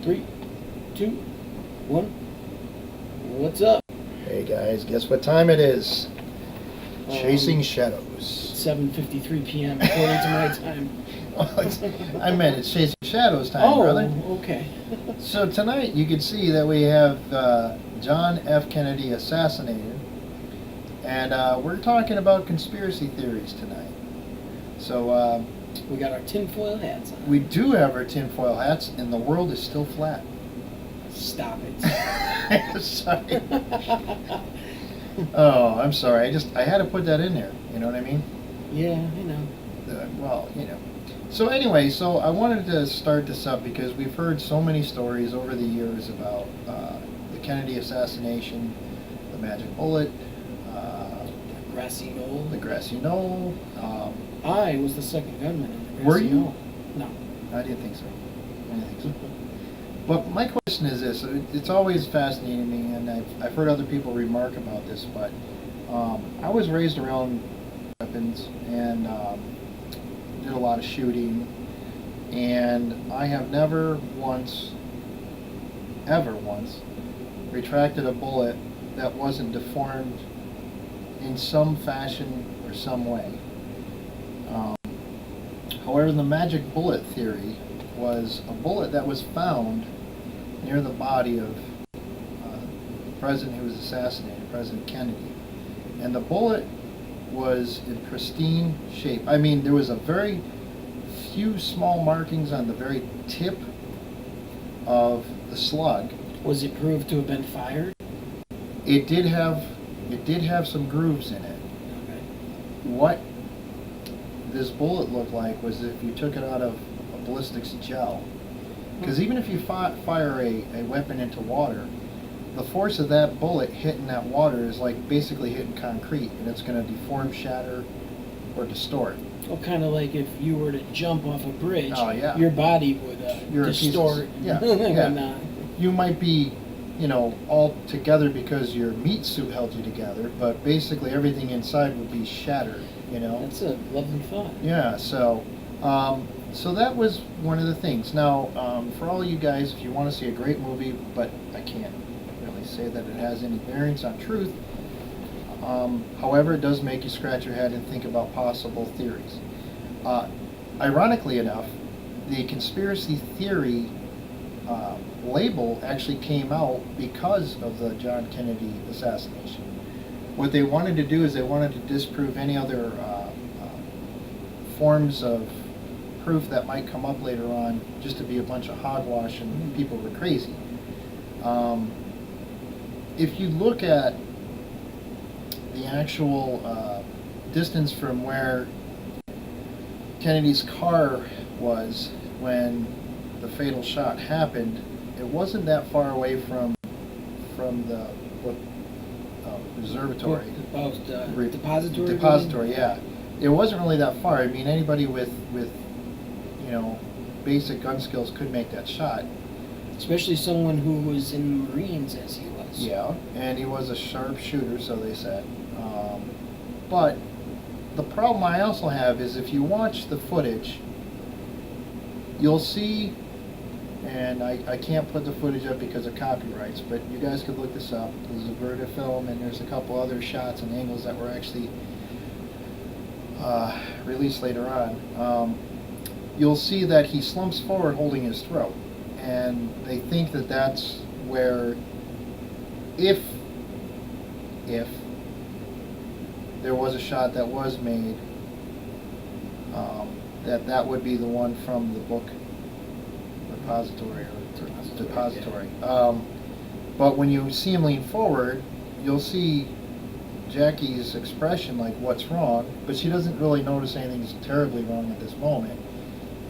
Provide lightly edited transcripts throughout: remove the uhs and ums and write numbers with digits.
3, 2, 1. What's up? Hey guys, guess what time it is? Chasing Shadows. 7:53 p.m. according to my time. I meant it's Chasing Shadows time, brother. Oh, okay. So tonight you can see that we have John F. Kennedy assassinated, and we're talking about conspiracy theories tonight. So we got our tinfoil hats on. we do have our tinfoil hats, and the world is still flat. Stop it. Sorry. Oh, I'm sorry. I had to put that in there. You know what I mean? Yeah, I know. Well, you know. So anyway, so I wanted to start this up because we've heard so many stories over the years about the Kennedy assassination, the magic bullet, The grassy knoll. the grassy knoll. I was the second gunman in the grassy Were you? knoll. No. I didn't think so. I didn't think so. But my question is this: it's always fascinating me, and I've heard other people remark about this, but I was raised around weapons and did a lot of shooting, and I have never once, ever once, retracted a bullet that wasn't deformed in some fashion or some way. However, the magic bullet theory was a bullet that was found near the body of the president who was assassinated, President Kennedy. And the bullet was in pristine shape. I mean, there was a very few small markings on the very tip of the slug. Was it proved to have been fired? It did have some grooves in it. Okay. What this bullet looked like was if you took it out of a ballistics gel. Because even if you fire a weapon into water, the force of that bullet hitting that water is like basically hitting concrete, and it's going to deform, shatter, or distort. Well, kind of like if you were to jump off a bridge, Oh, yeah. your body would distort. Yeah, and yeah. whatnot. You might be, all together because your meat suit held you together, but basically everything inside would be shattered, That's a lovely thought. Yeah, so that was one of the things. Now, for all you guys, if you want to see a great movie, but I can't really say that it has any bearings on truth, however, it does make you scratch your head and think about possible theories. Ironically enough, the conspiracy theory label actually came out because of the John Kennedy assassination. What they wanted to do is they wanted to disprove any other forms of proof that might come up later on, just to be a bunch of hogwash and people were crazy. If you look at the actual distance from where Kennedy's car was when the fatal shot happened, it wasn't that far away from the observatory. Depository? Depository, yeah. It wasn't really that far. I mean, anybody with basic gun skills could make that shot. Especially someone who was in the Marines as he was. Yeah, and he was a sharp shooter, so they said. But the problem I also have is if you watch the footage, you'll see, and I can't put the footage up because of copyrights, but you guys could look this up. There's a Verta film, and there's a couple other shots and angles that were actually released later on. You'll see that he slumps forward holding his throat, and they think that that's where, if there was a shot that was made, that would be the one from the book repository or depository. But when you see him lean forward, you'll see Jackie's expression like, what's wrong? But she doesn't really notice anything's terribly wrong at this moment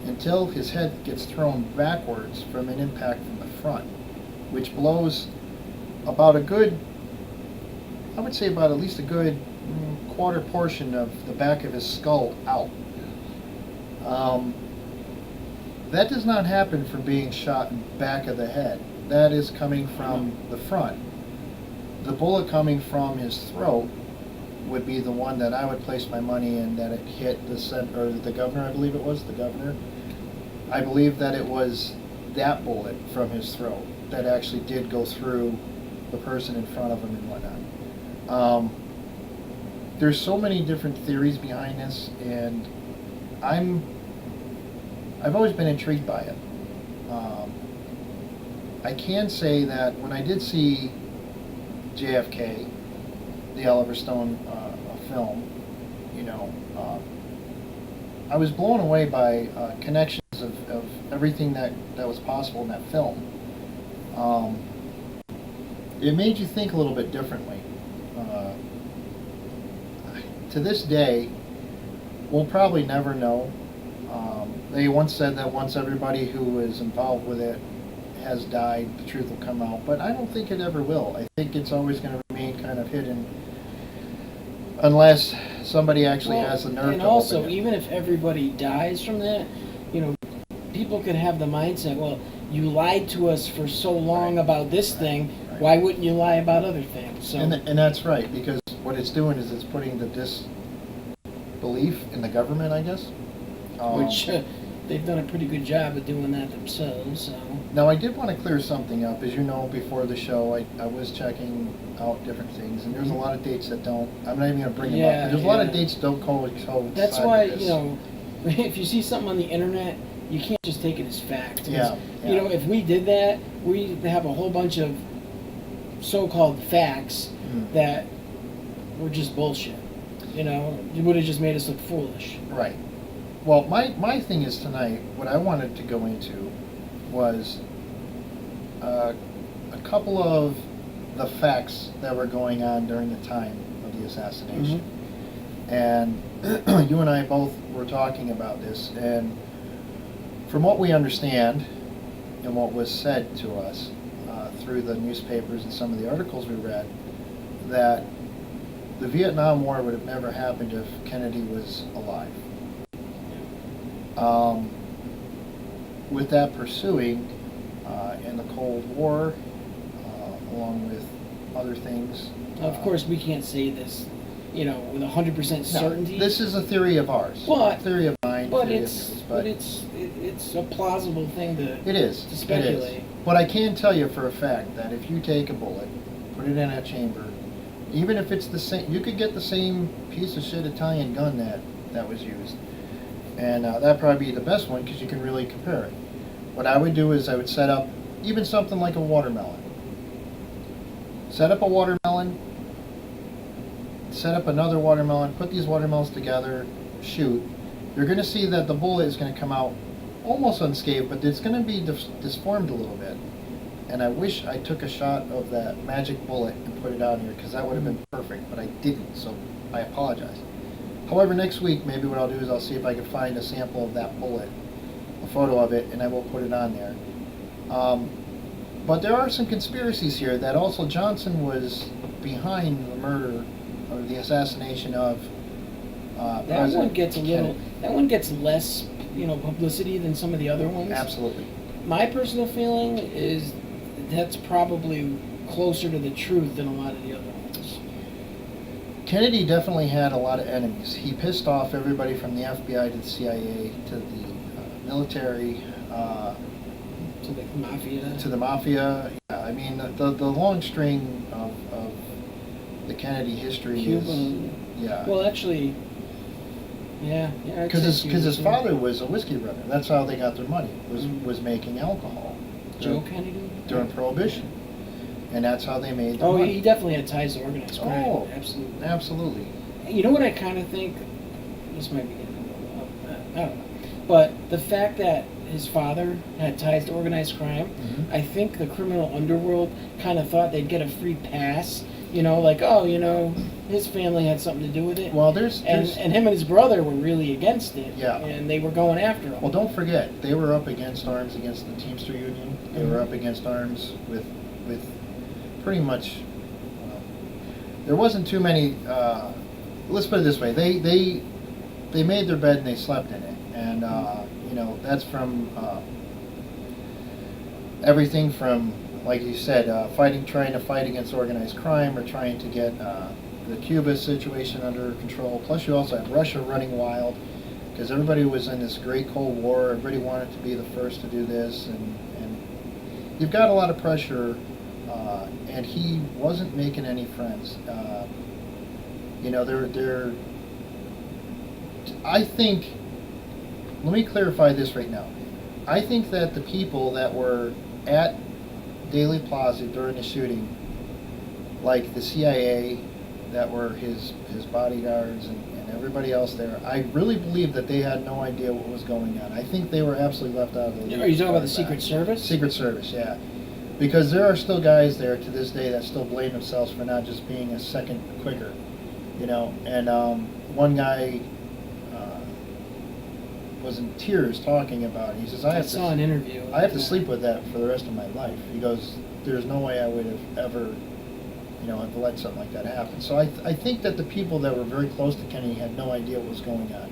until his head gets thrown backwards from an impact from the front, which blows about a good, I would say about at least a good quarter portion of the back of his skull out. That does not happen from being shot in the back of the head. That is coming from the front. The bullet coming from his throat would be the one that I would place my money in, that it hit the governor, I believe it was, the governor. I believe that it was that bullet from his throat that actually did go through the person in front of him and whatnot. There's so many different theories behind this, and I've always been intrigued by it. I can say that when I did see JFK, the Oliver Stone film, you know, I was blown away by connections of everything that was possible in that film. It made you think a little bit differently. To this day, we'll probably never know. They once said that once everybody who was involved with it has died, the truth will come out, but I don't think it ever will. I think it's always going to remain kind of hidden unless somebody actually has the nerve to open it. And also, even if everybody dies from that, you know, people could have the mindset, well, you lied to us for so long about this thing, why wouldn't you lie about other things? So, and that's right, because what it's doing is it's putting the disbelief in the government, I guess. Which they've done a pretty good job of doing that themselves. So. Now, I did want to clear something up. As you know, before the show, I was checking out different things, and there's a lot of dates that don't. I'm not even going to bring them up. But there's a lot of dates that don't coincide. That's why, with this. you know, if you see something on the internet, you can't just take it as fact. Yeah. You know, if we did that, we'd have a whole bunch of so-called facts that were just bullshit. You know, it would have just made us look foolish. Right. Well, my thing is tonight, what I wanted to go into was a couple of the facts that were going on during the time of the assassination. And you and I both were talking about this, and from what we understand and what was said to us through the newspapers and some of the articles we read, that the Vietnam War would have never happened if Kennedy was alive. With that pursuing in the Cold War, along with other things. Of course, we can't say this, you know, with 100% certainty. No, this is a theory of ours. But, theory of mine. But it's a plausible thing to speculate. It is. But I can tell you for a fact that if you take a bullet, put it in a chamber, even if it's the same, you could get the same piece of shit Italian gun that was used. And that'd probably be the best one because you can really compare it. What I would do is I would set up even something like a watermelon. Set up a watermelon, set up another watermelon, put these watermelons together, shoot. You're going to see that the bullet is going to come out almost unscathed, but it's going to be disformed a little bit. And I wish I took a shot of that magic bullet and put it out here because that would have been perfect, but I didn't, so I apologize. However, next week, maybe what I'll do is I'll see if I can find a sample of that bullet, a photo of it, and I will put it on there. But there are some conspiracies here that also Johnson was behind the murder or the assassination of that one gets Kennedy. That one gets less, you know, publicity than some of the other ones. Absolutely. My personal feeling is that's probably closer to the truth than a lot of the other ones. Kennedy definitely had a lot of enemies. He pissed off everybody from the FBI to the CIA to the military. To the mafia. To the mafia. Yeah, I mean, the long string of the Kennedy history Cuban. is... Yeah. Well, actually, yeah. Because his father was a whiskey runner. That's how they got their money, was making alcohol. Joe Kennedy? During Prohibition. And that's how they made their money. money. He definitely had ties to organized crime. Oh, absolutely. Absolutely. You know what I kind of think? This might be getting a little, I don't know. But the fact that his father had ties to organized crime, I think the criminal underworld kind of thought they'd get a free pass. You know, like, oh, you know, his family had something to do with it. Well, there's and him and his brother were really against it. Yeah. And they were going after him. Well, don't forget, they were up against arms against the Teamster Union. They were up against arms with pretty much, well, there wasn't too many, let's put it this way, they made their bed and they slept in it. And, you know, that's from everything from, like you said, trying to fight against organized crime or trying to get the Cuba situation under control. Plus you also have Russia running wild because everybody was in this great Cold War. Everybody wanted to be the first to do this. And you've got a lot of pressure, and he wasn't making any friends. They're. I think. Let me clarify this right now. I think that the people that were at Daley Plaza during the shooting, like the CIA, that were his bodyguards and everybody else there, I really believe that they had no idea what was going on. I think they were absolutely left out of the loop. Are you talking about the Secret Service? Secret Service, yeah. Because there are still guys there to this day that still blame themselves for not just being a second quicker, And one guy was in tears talking about it. He says, I saw an interview. I have to sleep with that for the rest of my life. He goes, there's no way I would have ever, have let something like that happen. So I think that the people that were very close to Kennedy had no idea what was going on.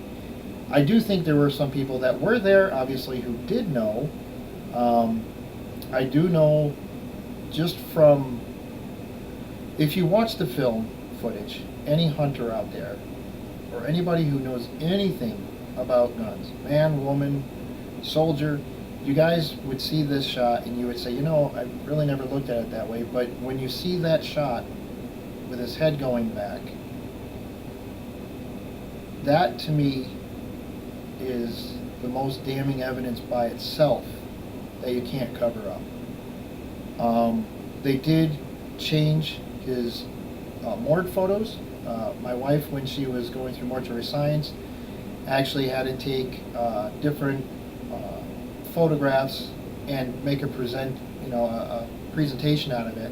I do think there were some people that were there, obviously, who did know. I do know just from, if you watch the film footage, any hunter out there, or anybody who knows anything about guns, man, woman, soldier, you guys would see this shot and you would say, I really never looked at it that way, but when you see that shot with his head going back, that to me is the most damning evidence by itself that you can't cover up. They did change his morgue photos. My wife, when she was going through mortuary science, actually had to take different photographs and make a presentation out of it.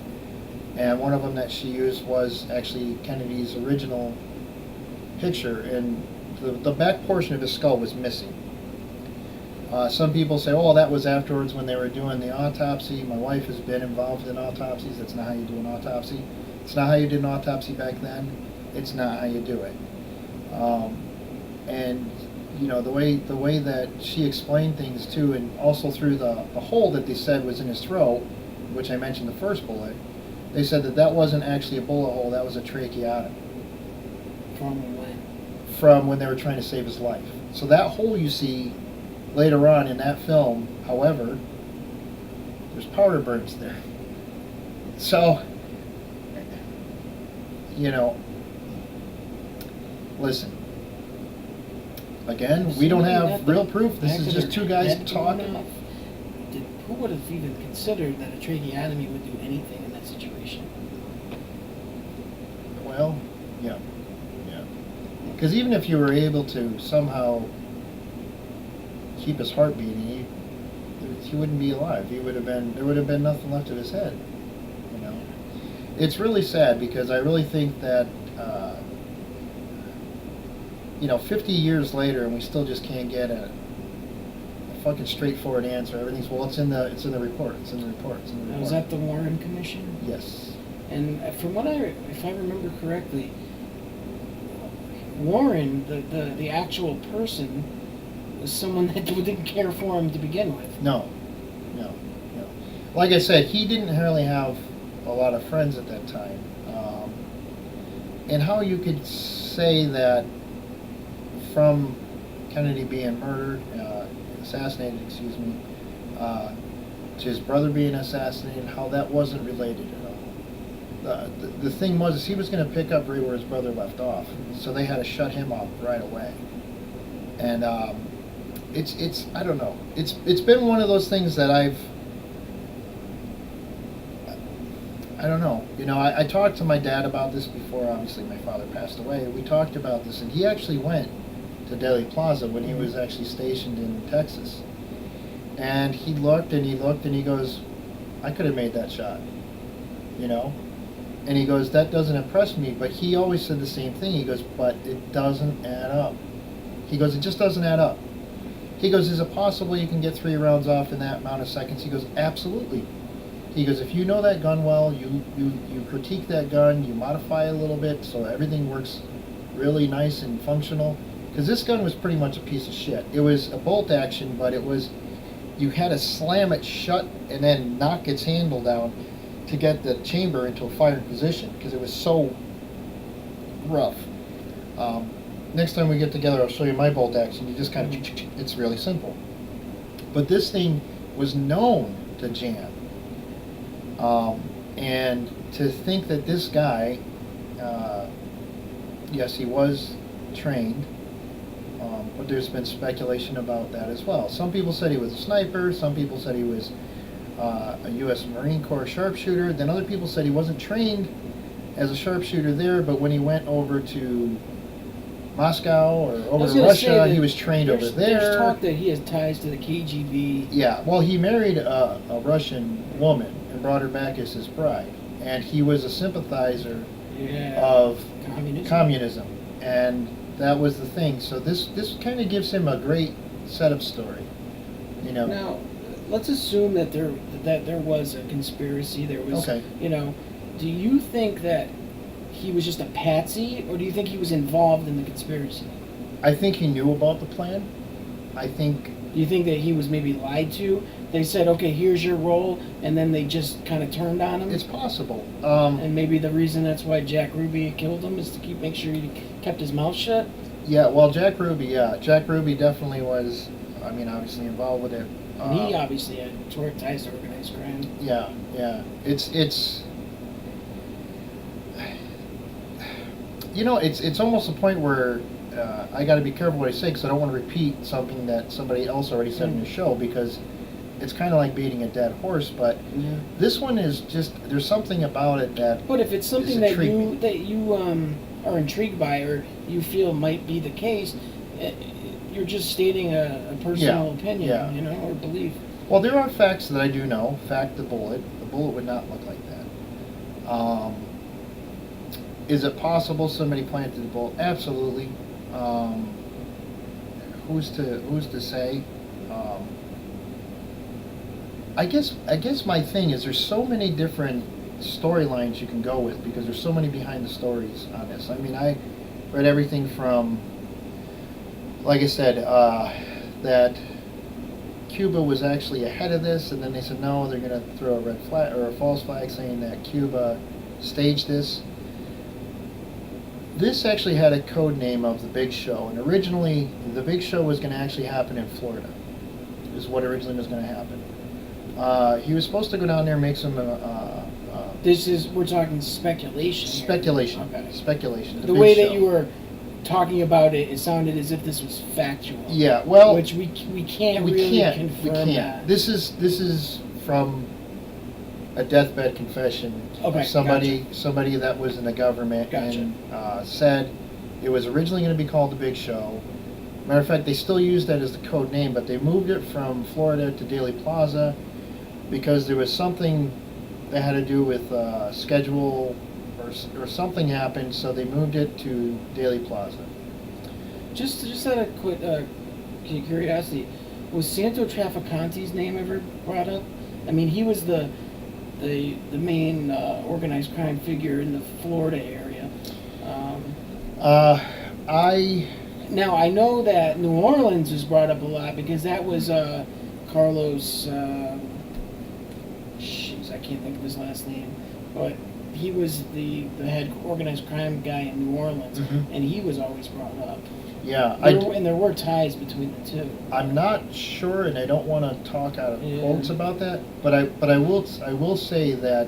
And one of them that she used was actually Kennedy's original picture, and the back portion of his skull was missing. Some people say, oh, that was afterwards when they were doing the autopsy. My wife has been involved in autopsies. That's not how you do an autopsy. It's not how you did an autopsy back then. It's not how you do it. And the way that she explained things too, and also through the hole that they said was in his throat, which I mentioned the first bullet, they said that wasn't actually a bullet hole, that was a tracheotomy. From when? From when they were trying to save his life. So that hole you see later on in that film, however, there's powder burns there. So, listen. Again, we don't have real proof. This is just two guys talking. Who would have even considered that a tracheotomy would do anything in that situation? Well, yeah. Because even if you were able to somehow keep his heart beating, he wouldn't be alive. There would have been nothing left of his head. It's really sad because I really think that 50 years later, and we still just can't get a fucking straightforward answer. Everything's, it's in the report. It's in the report. Was that the Warren Commission? Yes. And from if I remember correctly, Warren, the actual person, was someone that didn't care for him to begin with. No. Like I said, he didn't really have a lot of friends at that time. And how you could say that from Kennedy being murdered, assassinated, to his brother being assassinated, how that wasn't related at all. The thing was, he was going to pick up right where his brother left off, so they had to shut him off right away. And it's I don't know. It's been one of those things that I don't know. I talked to my dad about this before. Obviously, my father passed away. We talked about this, and he actually went to Daley Plaza when he was actually stationed in Texas. And he looked and he looked and he goes, I could have made that shot, And he goes, that doesn't impress me. But he always said the same thing. He goes, but it doesn't add up. He goes, it just doesn't add up. He goes, is it possible you can get 3 rounds off in that amount of seconds? He goes, absolutely. He goes, if you know that gun well, you critique that gun, you modify it a little bit so everything works really nice and functional. Because this gun was pretty much a piece of shit. It was a bolt action, but you had to slam it shut and then knock its handle down to get the chamber into a firing position because it was so rough. Next time we get together, I'll show you my bolt action. You just kind of, it's really simple. But this thing was known to jam. And to think that this guy, yes, he was trained, but there's been speculation about that as well. Some people said he was a sniper, some people said he was a U.S. Marine Corps sharpshooter, then other people said he wasn't trained as a sharpshooter there, but when he went over to Moscow or over to Russia, he was trained over there. There's talk that he has ties to the KGB. Yeah, well, he married a Russian woman and brought her back as his bride, and he was a sympathizer of communism, and that was the thing. So this kind of gives him a great setup story, you know. Now, let's assume that there was a conspiracy. There was, okay. You know, do you think that he was just a patsy, or do you think he was involved in the conspiracy? I think he knew about the plan. I think. Do you think that he was maybe lied to? They said, okay, here's your role, and then they just kind of turned on him? It's possible. And maybe the reason that's why Jack Ruby killed him is to make sure he kept his mouth shut? Yeah, well, Jack Ruby definitely was, I mean, obviously involved with it. And he obviously had ties to organized crime. Yeah. It's you know, it's almost a point where I got to be careful what I say because I don't want to repeat something that somebody else already said in the show, because it's kind of like beating a dead horse. But this one is just, there's something about it that. But if it's something that you are intrigued by, or you feel might be the case, you're just stating a personal opinion, you know, or belief. Well, there are facts that I do know. The bullet would not look like that. Is it possible somebody planted the bullet? Absolutely. Who's to say? I guess my thing is there's so many different storylines you can go with, because there's so many behind the stories on this. I mean, I read everything from, like I said, that Cuba was actually ahead of this, and then they said no, they're going to throw a red flag or a false flag saying that Cuba staged this. This actually had a code name of The Big Show, and originally The Big Show was going to actually happen in Florida, is what originally was going to happen. He was supposed to go down there and make some... we're talking speculation. Speculation. Okay. Speculation. The way that you were talking about it, it sounded as if this was factual. Yeah, well... Which we can't confirm that. This is from a deathbed confession of somebody that was in the government and said it was originally going to be called The Big Show. Matter of fact, they still use that as the code name, but they moved it from Florida to Dealey Plaza because there was something that had to do with schedule or something happened, so they moved it to Dealey Plaza. Just out of quick curiosity, was Santo Traficante's name ever brought up? I mean, he was the main organized crime figure in the Florida area. Now, I know that New Orleans was brought up a lot because that was Carlos, I can't think of his last name, but he was the head organized crime guy in New Orleans, and he was always brought up. Yeah, and there were ties between the two. I'm not sure, and I don't want to talk out of quotes about that, but I will say that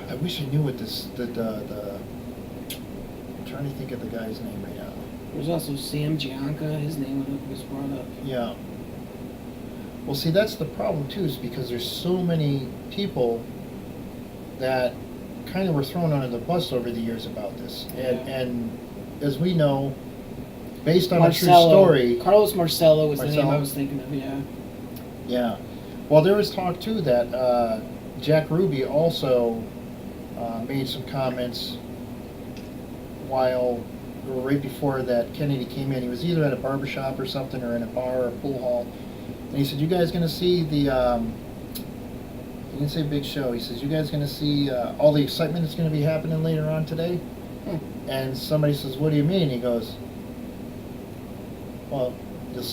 I wish I knew what I'm trying to think of the guy's name right now. There's also Sam Gianca. His name was brought up. Yeah. Well, see, that's the problem too, is because there's so many people that kind of were thrown under the bus over the years about this, and as we know, based on a true story, Carlos Marcello was the name I was thinking of. Yeah. Well, there was talk too that Jack Ruby also made some comments right before that Kennedy came in. He was either at a barbershop or something, or in a bar or a pool hall, and he said, "You guys going to see the?" He didn't say Big Show. He says, "You guys going to see all the excitement that's going to be happening later on today?" And somebody says, "What do you mean?" He goes, "Well,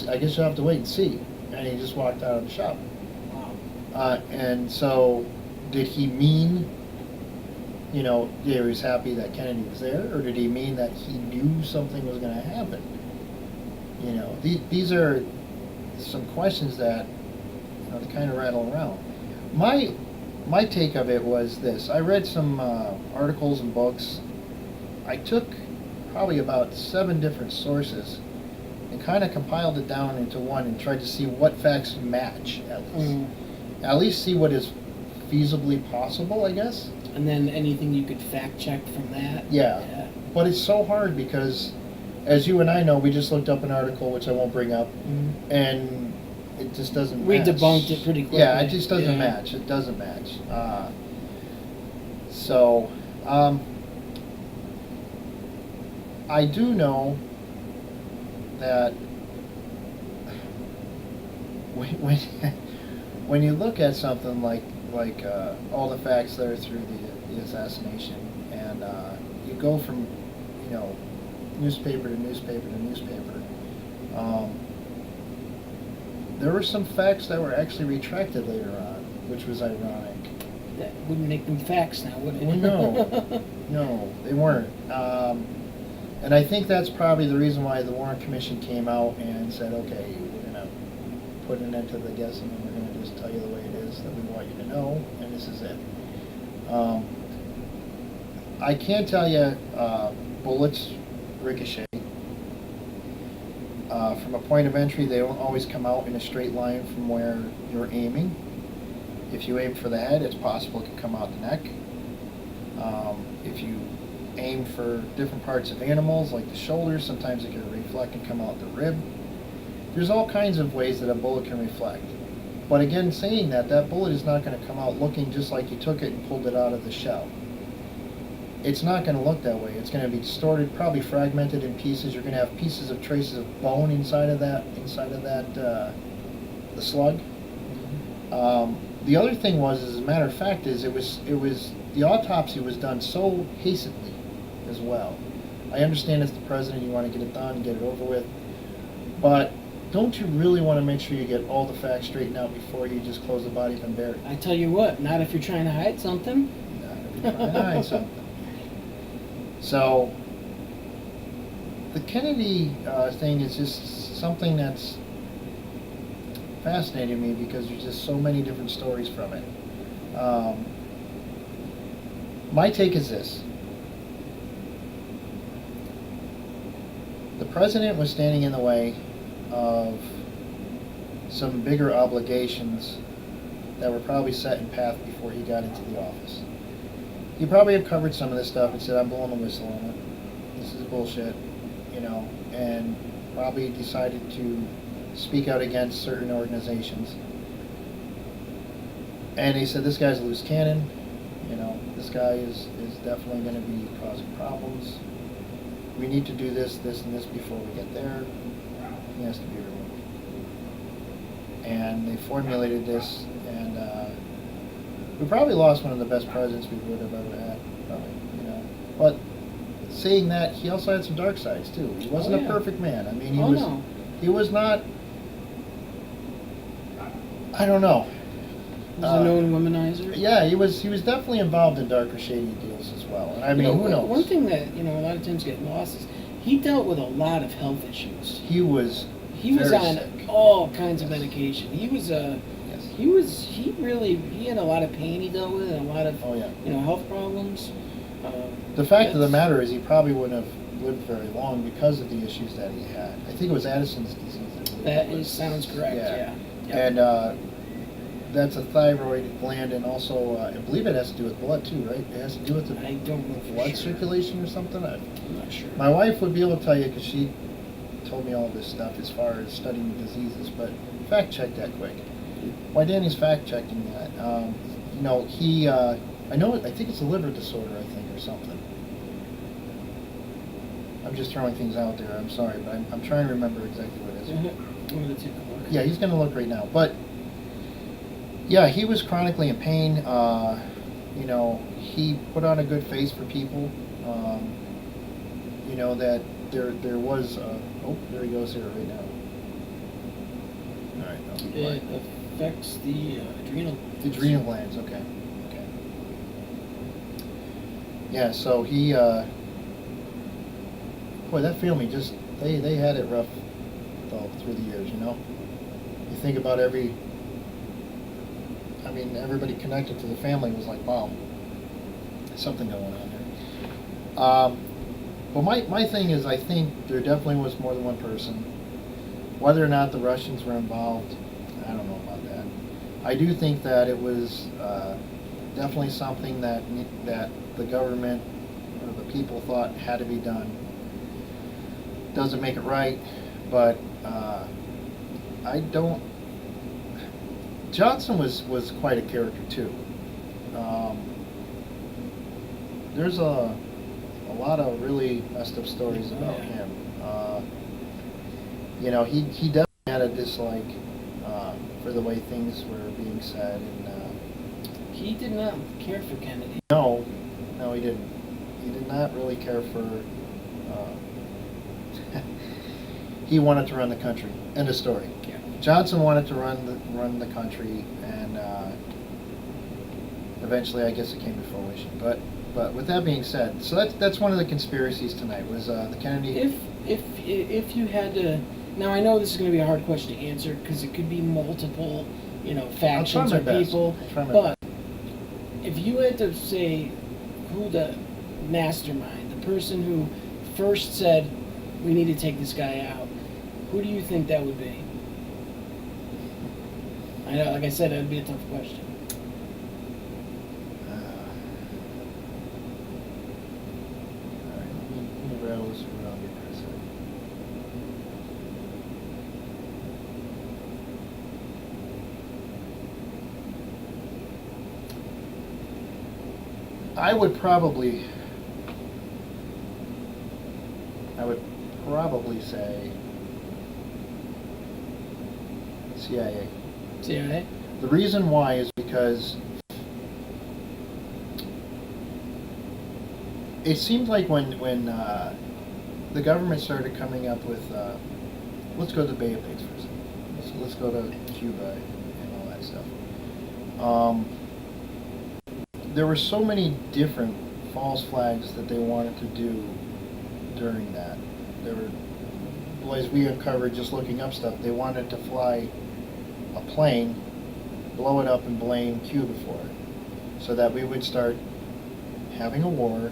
I guess you'll have to wait and see." And he just walked out of the shop. Wow. And so, did he mean, he was happy that Kennedy was there, or did he mean that he knew something was going to happen? These are some questions that they kind of rattle around. My take of it was this. I read some articles and books. I took probably about 7 different sources and kind of compiled it down into one and tried to see what facts match at least. At least see what is feasibly possible, I guess. And then anything you could fact check from that. Yeah. But it's so hard because, as you and I know, we just looked up an article, which I won't bring up, and it just doesn't We match. debunked it pretty quickly. Yeah, it just doesn't match. It doesn't match. So, I do know that when when you look at something like all the facts that are through the assassination, and you go from newspaper to newspaper to newspaper, there were some facts that were actually retracted later on, which was ironic. That wouldn't make them facts now, would it? Well, no, they weren't. And I think that's probably the reason why the Warren Commission came out and said, okay, we're going to put an end to the guessing and we're going to just tell you the way it is that we want you to know, and this is it. I can tell you bullets ricochet. From a point of entry, they don't always come out in a straight line from where you're aiming. If you aim for the head, it's possible it could come out the neck. If you aim for different parts of animals, like the shoulders, sometimes it can reflect and come out the rib. There's all kinds of ways that a bullet can reflect. But again, saying that bullet is not going to come out looking just like you took it and pulled it out of the shell. It's not going to look that way. It's going to be distorted, probably fragmented in pieces. You're going to have pieces of traces of bone inside of that, the slug. The other thing was, as a matter of fact, is it was the autopsy was done so hastily as well. I understand as the president you want to get it done, get it over with, but don't you really want to make sure you get all the facts straightened out before you just close the body up and bury it? I tell you what, not if you're trying to hide something. Not if you're trying to hide something. So the Kennedy thing is just something that's fascinating me because there's just so many different stories from it. My take is this. The president was standing in the way of some bigger obligations that were probably set in path before he got into the office. He probably had covered some of this stuff and said, I'm blowing the whistle on it. This is bullshit, and probably decided to speak out against certain organizations. And he said, this guy's a loose cannon. This guy is definitely going to be causing problems. We need to do this, and this before we get there. He has to be removed. And they formulated this, and we probably lost one of the best presidents we would have ever had, probably, But saying that, he also had some dark sides, too. He wasn't a perfect man. I mean, he was not, I don't know. He was a known womanizer. Yeah, he was definitely involved in darker, shady deals as well. And I mean, who knows? One thing that, a lot of times get lost is he dealt with a lot of health issues. He was on sick. all kinds of medication. He had a lot of pain he dealt with and a lot of health problems. The fact of the matter is he probably wouldn't have lived very long because of the issues that he had. I think it was Addison's disease. Sounds correct, yeah. And that's a thyroid gland, and also I believe it has to do with blood too, right? It has to do with the I don't know blood circulation or something. I'm not sure. My wife would be able to tell you because she told me all this stuff as far as studying diseases, but fact check that quick. Why Danny's fact checking that? I think it's a liver disorder, I think, or something. I'm just throwing things out there. I'm sorry, but I'm trying to remember exactly what it is. I'm going to take a look. Yeah, he's going to look right now, but. Yeah, he was chronically in pain. He put on a good face for people. That there was. There he goes here right now. All right. It affects the adrenal. The adrenal glands. Okay. Yeah. So he. Boy, that family they had it rough all through the years. You think about every. mean, everybody connected to the family was like, wow, something going on there. But my thing is, I think there definitely was more than one person. Whether or not the Russians were involved, I don't know about that. I do think that it was definitely something that the government or the people thought had to be done. Doesn't make it right, but I don't. Johnson was quite a character too. There's a lot of really messed up stories about him. You know, he definitely had a dislike for the way things were being said, and He did not care for Kennedy. no, he didn't. He did not really care for. He wanted to run the country. End of story. Yeah. Johnson wanted to run the country, and eventually, I guess it came to fruition. But with that being said, so that's one of the conspiracies tonight was the Kennedy. If you had to, now I know this is going to be a hard question to answer because it could be multiple, factions or people. But if you had to say who the mastermind, the person who first said we need to take this guy out, who do you think that would be? I know, like I said, that would be a tough question. All right, let me rattle this around here for a second. I would probably say CIA. CIA? The reason why is because it seemed like when the government started coming up with, let's go to the Bay of Pigs for a second. Let's go to Cuba and all that stuff. There were so many different false flags that they wanted to do during that. There were, as we uncovered just looking up stuff, they wanted to fly a plane, blow it up and blame Cuba for it, so that we would start having a war,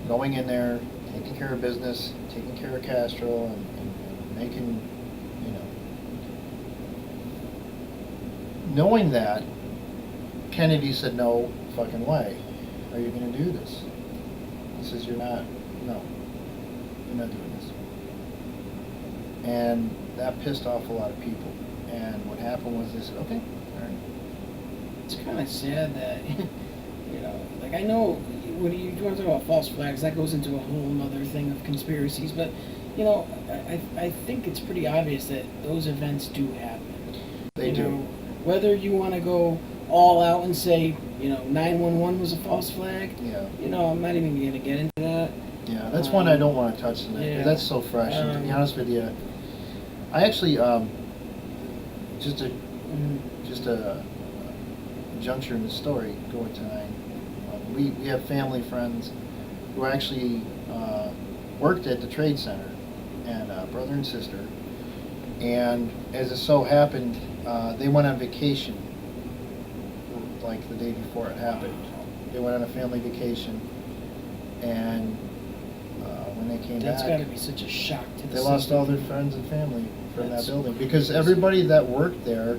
going in there, taking care of business, taking care of Castro, and making, knowing that, Kennedy said, no fucking way are you going to do this. He says, you're not doing this. And that pissed off a lot of people. And what happened was they said, okay, all right. It's kind of sad that, like I know when you want to talk about false flags, that goes into a whole other thing of conspiracies, but, I think it's pretty obvious that those events do happen. They do. Whether you want to go all out and say, 911 was a false flag, Yeah. I'm not even going to get into that. Yeah, that's one I don't want to touch tonight. Yeah. That's so fresh. And to be honest with you, I actually, just a juncture in the story going tonight. We have family friends who actually worked at the Trade Center, and brother and sister. And as it so happened, they went on vacation, like the day before it happened. They went on a family vacation, and when they came That's back, got to be such a shock to the they lost system. all their friends and family from That's that building, because everybody that worked there,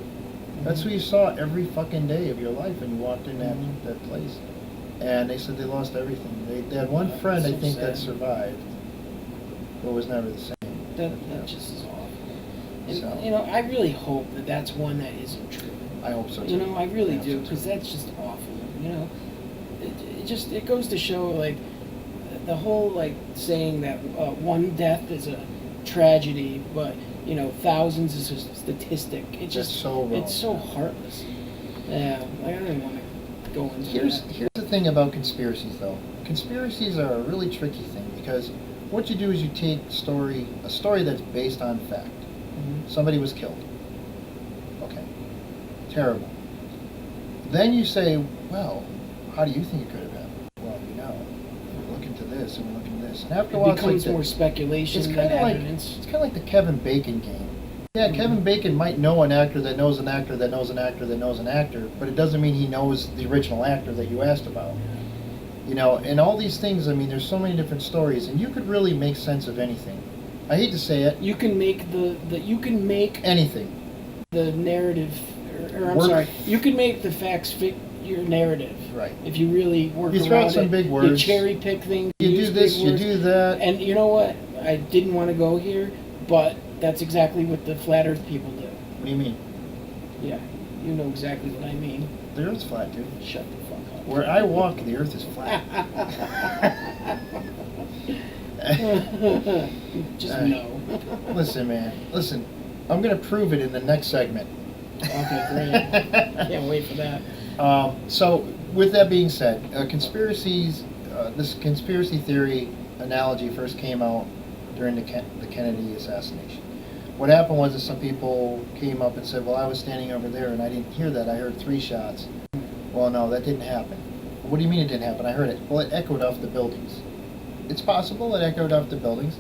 that's who you saw every fucking day of your life when you walked in that place. And they said they lost everything. They had one friend, I So think, that sad. survived, but was never the same. That just is awful. And, So- I really hope that that's one that isn't true. I hope so too. I really hope do, so, too. because that's just awful. It goes to show, like, the whole, like, saying that one death is a tragedy, but, thousands is a statistic. It's That's just so wrong. It's so heartless. Yeah, like, I don't even want to go into Here's that. the thing about conspiracies, though. Conspiracies are a really tricky thing, because what you do is you take a story that's based on fact. Mhm. Somebody was killed. Okay. Terrible. Then you say, well, how do you think it could have happened? Well, we look into this and we look into this. And after a while, It becomes it's like more speculation it's than kind of like evidence. it's kind of like the Kevin Bacon game. Yeah, Kevin Bacon might know an actor that knows an actor that knows an actor that knows an actor, but it doesn't mean he knows the original actor that you asked about. You know, and all these things, I mean, there's so many different stories, and you could really make sense of anything. I hate to say it. You can make you can make anything. The narrative, or I'm Work. sorry, you can make the facts fit your narrative. Right. If you really work you around throw out some it, big words. You cherry pick things. You use do this, big you words. do that. And you know what? I didn't want to go here, but that's exactly what the flat Earth people do. What do you mean? Yeah, you know exactly what I mean. The Earth's flat, dude. Shut the fuck up. Where I walk, the Earth is flat. Just no. Listen, man. Listen, I'm gonna prove it in the next segment. Okay, great. Can't wait for that. So, with that being said, this conspiracy theory analogy first came out during the Kennedy assassination. What happened was that some people came up and said, well, I was standing over there and I didn't hear that. I heard 3 shots. Well, no, that didn't happen. What do you mean it didn't happen? I heard it. Well, it echoed off the buildings. It's possible it echoed off the buildings.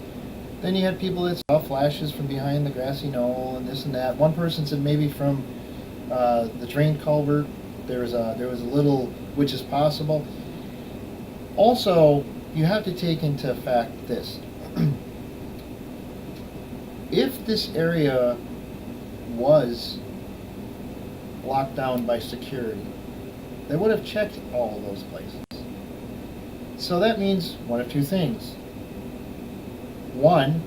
Then you had people that saw flashes from behind the grassy knoll and this and that. One person said maybe from the drain culvert there was a little, which is possible. Also, you have to take into fact this. If this area was locked down by security, they would have checked all of those places. So that means one of two things. One,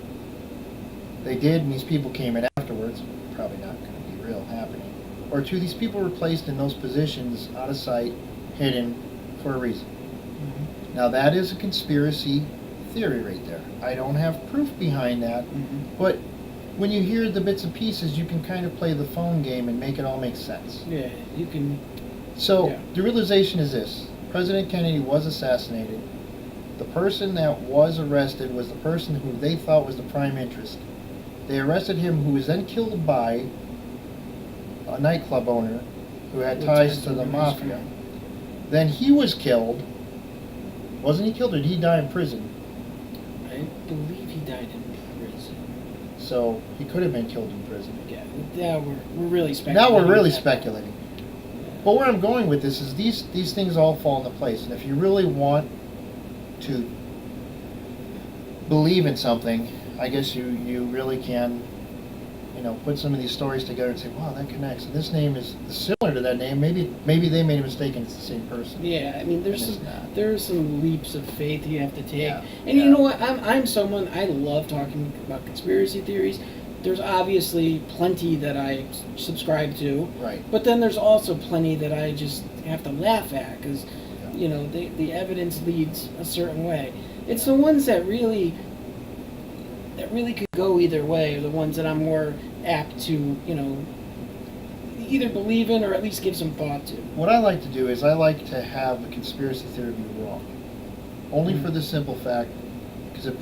they did and these people came in afterwards, probably not going to be real happening. Or two, these people were placed in those positions out of sight, hidden, for a reason. Mm-hmm. Now that is a conspiracy theory right there. I don't have proof behind that, but when you hear the bits and pieces, you can kind of play the phone game and make it all make sense. Yeah, you can. So yeah. The realization is this. President Kennedy was assassinated. The person that was arrested was the person who they thought was the prime interest. They arrested him, who was then killed by a nightclub owner who had ties to the mafia. Then he was killed. Wasn't he killed, or did he die in prison? I believe he died in prison. So he could have been killed in prison. Yeah, we're really speculating. Now we're really speculating. But where I'm going with this is these things all fall into place. And if you really want to believe in something, I guess you really can, put some of these stories together and say, wow, that connects. And this name is similar to that name. Maybe they made a mistake and it's the same person. Yeah, I mean, there's some leaps of faith you have to take. Yeah. And you know what? I'm someone, I love talking about conspiracy theories. There's obviously plenty that I subscribe to. Right. But then there's also plenty that I just have to laugh at because, the evidence leads a certain way. It's the ones that really could go either way are the ones that I'm more apt to, either believe in or at least give some thought to. What I like to do is I like to have a conspiracy theory be wrong. Only for the simple fact, because it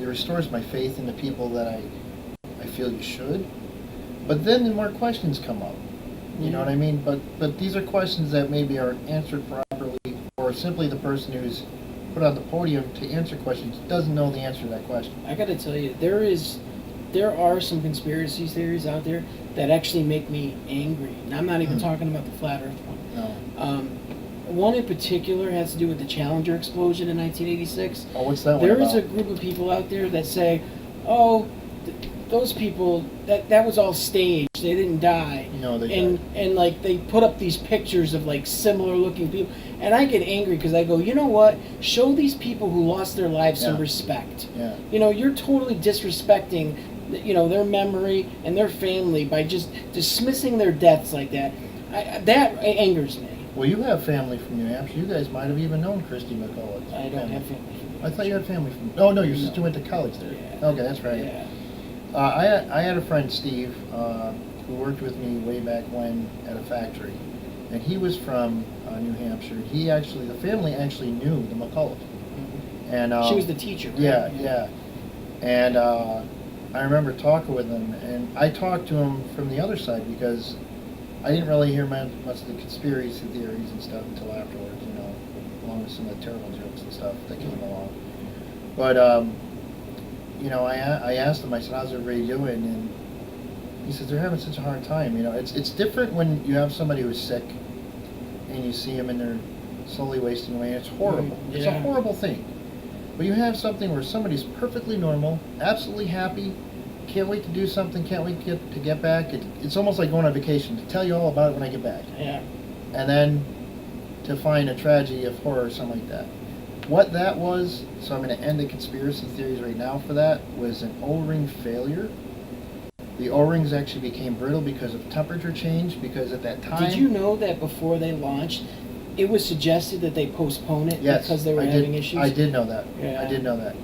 restores my faith in the people that I feel you should. But then more questions come up. You know what I mean? But these are questions that maybe aren't answered properly, or simply the person who's put on the podium to answer questions doesn't know the answer to that question. I got to tell you, there are some conspiracy theories out there that actually make me angry. And I'm not even talking about the flat Earth one. No. One in particular has to do with the Challenger explosion in 1986. Oh, what's that one There about? is a group of people out there that say, those people, that was all staged. They didn't die. No, they and died. And like they put up these pictures of like similar looking people, and I get angry because I go, you know what? Show these people who lost their lives some respect. Yeah. You're totally disrespecting, their memory and their family by just dismissing their deaths like that. That angers me. Well, you have family from New Hampshire. You guys might have even known Christy McCullough. I don't have family from New I thought you had family from... Oh, no, your sister went to college there. Yeah. Okay, that's right. Yeah. I had a friend, Steve, who worked with me way back when at a factory. And he was from New Hampshire. The family actually knew the McCullough. Mm-hmm. And she was the teacher, right? Yeah. And I remember talking with him, and I talked to him from the other side because I didn't really hear much of the conspiracy theories and stuff until afterwards, along with some of the terrible jokes and stuff that came along. But, I asked him, I said, how's everybody doing? And He says they're having such a hard time. You know, it's different when you have somebody who's sick, and you see them and they're slowly wasting away. It's horrible. Mm, It's a yeah. horrible thing. But you have something where somebody's perfectly normal, absolutely happy, can't wait to do something, can't wait to get back. It's almost like going on vacation, to tell you all about it when I get back. Yeah. And then to find a tragedy of horror or something like that. What that was, so I'm going to end the conspiracy theories right now for that, was an O-ring failure. The O-rings actually became brittle because of temperature change, because at that time... Did you know that before they launched, it was suggested that they postpone it Yes, because they were I having did, issues? I did know that. Yeah. I did know that.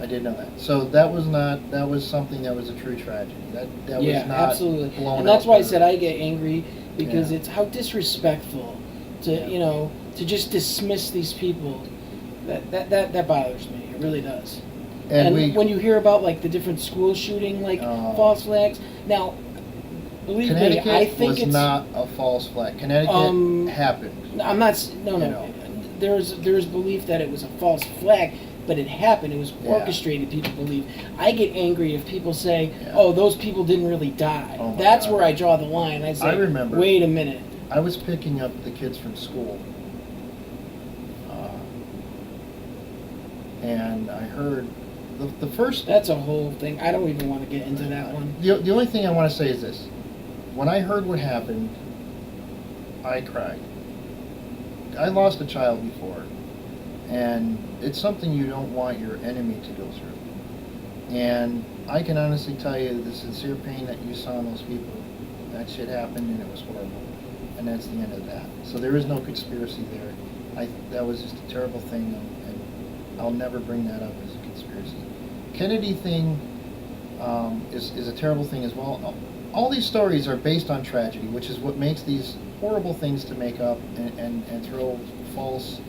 I did know that. So that was something that was a true tragedy. That Yeah, was not absolutely. blown And that's out why I there. said I get angry, because Yeah. it's how disrespectful to, Yeah. to just dismiss these people. That bothers me. It really does. And when you hear about like the different school shooting, like Oh. false flags. Now, believe Connecticut me, I think was it's not a false flag. Connecticut happened. I'm not. No, no. You know. There's belief that it was a false flag, but it happened. It was Yeah. orchestrated. People believe. I get angry if people say, Yeah. "Oh, those people didn't really die." Oh my That's God. where I draw the line. I say, I remember. Wait a minute. I was picking up the kids from school, and I heard the first. That's a whole thing. I don't even want to get into that one. The only thing I want to say is this: when I heard what happened, I cried. I lost a child before, and it's something you don't want your enemy to go through. And I can honestly tell you the sincere pain that you saw in those people. That shit happened, and it was horrible. And that's the end of that. So there is no conspiracy there. That was just a terrible thing, and I'll never bring that up as a conspiracy. Kennedy thing is a terrible thing as well. All these stories are based on tragedy, which is what makes these horrible things to make up and throw false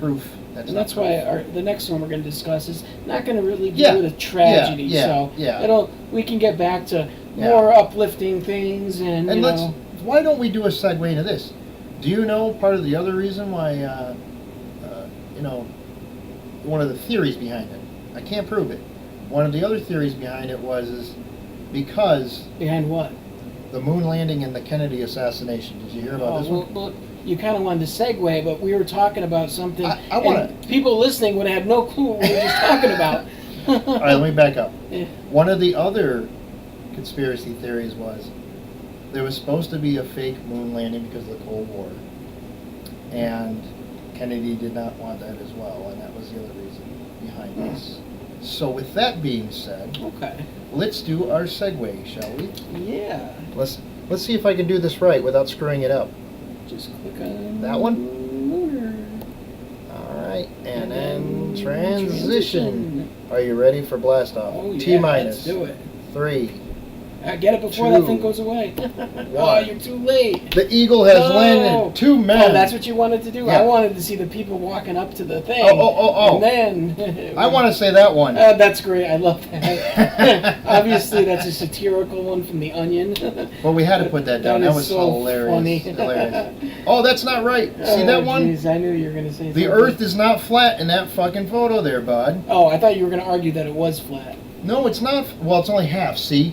proof. And that's why the next one we're going to discuss is not going to really deal Yeah. with a tragedy. Yeah. So Yeah. we can get back to Yeah. more uplifting things and why don't we do a segue into this? Do you know part of the other reason why, one of the theories behind it? I can't prove it. One of the other theories behind it is because behind what? the moon landing and the Kennedy assassination. Did you hear about this one? Well, you kind of wanted to segue, but we were talking about something. I wanna- and people listening would have no clue what we were just talking about. All right, let me back up. Yeah. One of the other conspiracy theories was there was supposed to be a fake moon landing because of the Cold War, and Kennedy did not want that as well, and that was the other reason behind this. So with that being said, Okay. let's do our segue, shall we? Yeah. Let's see if I can do this right without screwing it up. Just click on That one? Lunar. All right, and then transition. Are you ready for blast off? Oh yeah. T minus Let's do it. 3. Get it before Two. that thing goes away. Oh, One. you're too late. The eagle has No. landed. 2 men. Oh, that's what you wanted to do? Yeah. I wanted to see the people walking up to the thing. Oh. And then... I want to say that one. That's great. I love that. Obviously, that's a satirical one from The Onion. Well, we had to put that down. That is was so hilarious. funny. Hilarious. Oh, that's not right. See that one? Geez, I knew you were going to say The something. Earth is not flat in that fucking photo there, bud. Oh, I thought you were going to argue that it was flat. No, it's not. Well, it's only half. See,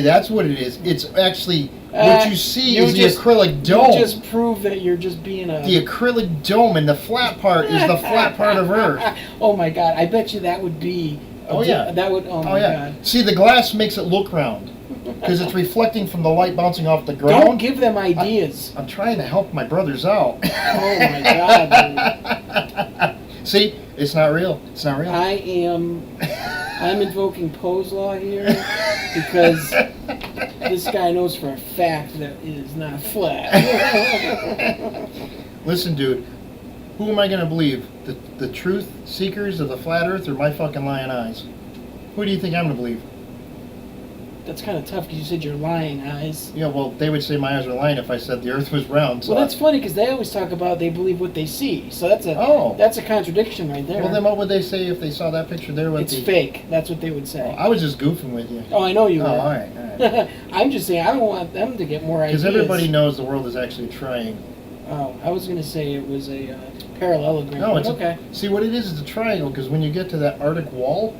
that's what it is. It's actually what you see is the acrylic dome. You just prove that you're just being a... The acrylic dome, and the flat part is the flat part of Earth. Oh my God! I bet you that would be. Oh yeah. That would. Oh my God. See, the glass makes it look round because it's reflecting from the light bouncing off the ground. Don't give them ideas. I'm trying to help my brothers out. Oh my God. Dude. See, it's not real. It's not real. I'm invoking Poe's law here because this guy knows for a fact that it is not flat. Listen, dude, who am I going to believe? The truth seekers of the flat earth or my fucking lying eyes? Who do you think I'm going to believe? That's kind of tough because you said you're lying eyes. Yeah, well, they would say my eyes are lying if I said the earth was round. So Well, that's funny because they always talk about they believe what they see. So that's a contradiction right there. Well, then what would they say if they saw that picture there? With It's fake. That's what they would say. I was just goofing with you. Oh, I know you were. all right. I'm just saying I don't want them to get more ideas. Because everybody knows the world is actually a triangle. Oh, I was going to say it was a parallelogram. No, it's okay. see what it is a triangle. Because when you get to that Arctic wall,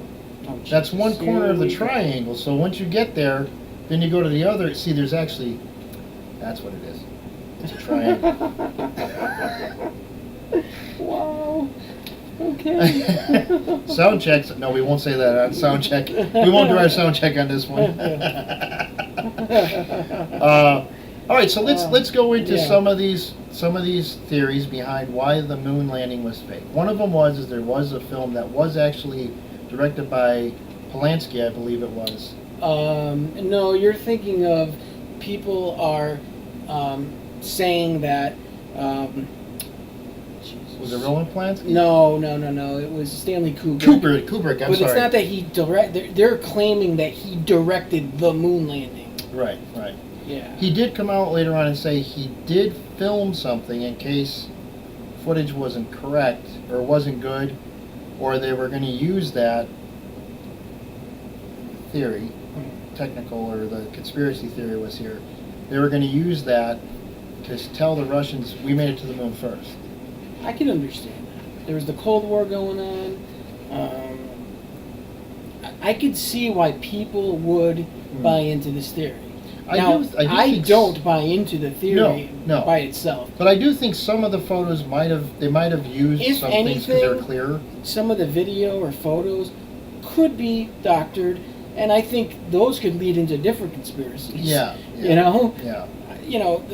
Oh, That's Jesus. one corner of the Here we go. triangle. So once you get there, then you go to the other. See, there's actually, that's what it is. It's a triangle. Wow. Okay. Sound checks. No, we won't say that on sound check. We won't do our sound check on this one. All right, so let's go into Yeah. some of these theories behind why the moon landing was fake. One of them is there was a film that was actually directed by Polanski, I believe it was. No, you're thinking of people are saying that. Was it Roman Polanski? No. It was Stanley Kubrick. Kubrick. I'm but sorry. it's not that he They're claiming that he directed the moon landing. Right. Yeah. He did come out later on and say he did film something in case footage wasn't correct or wasn't good, or they were going to use that theory, technical, or the conspiracy theory was here. They were going to use that to tell the Russians, we made it to the moon first. I can understand that. There was the Cold War going on. I could see why people would buy into this theory. Now, I don't buy into the theory No. by itself. But I do think some of the photos might have used If some things because they were anything, clearer. Some of the video or photos could be doctored, and I think those could lead into different conspiracies. Yeah. You know? Yeah. You know,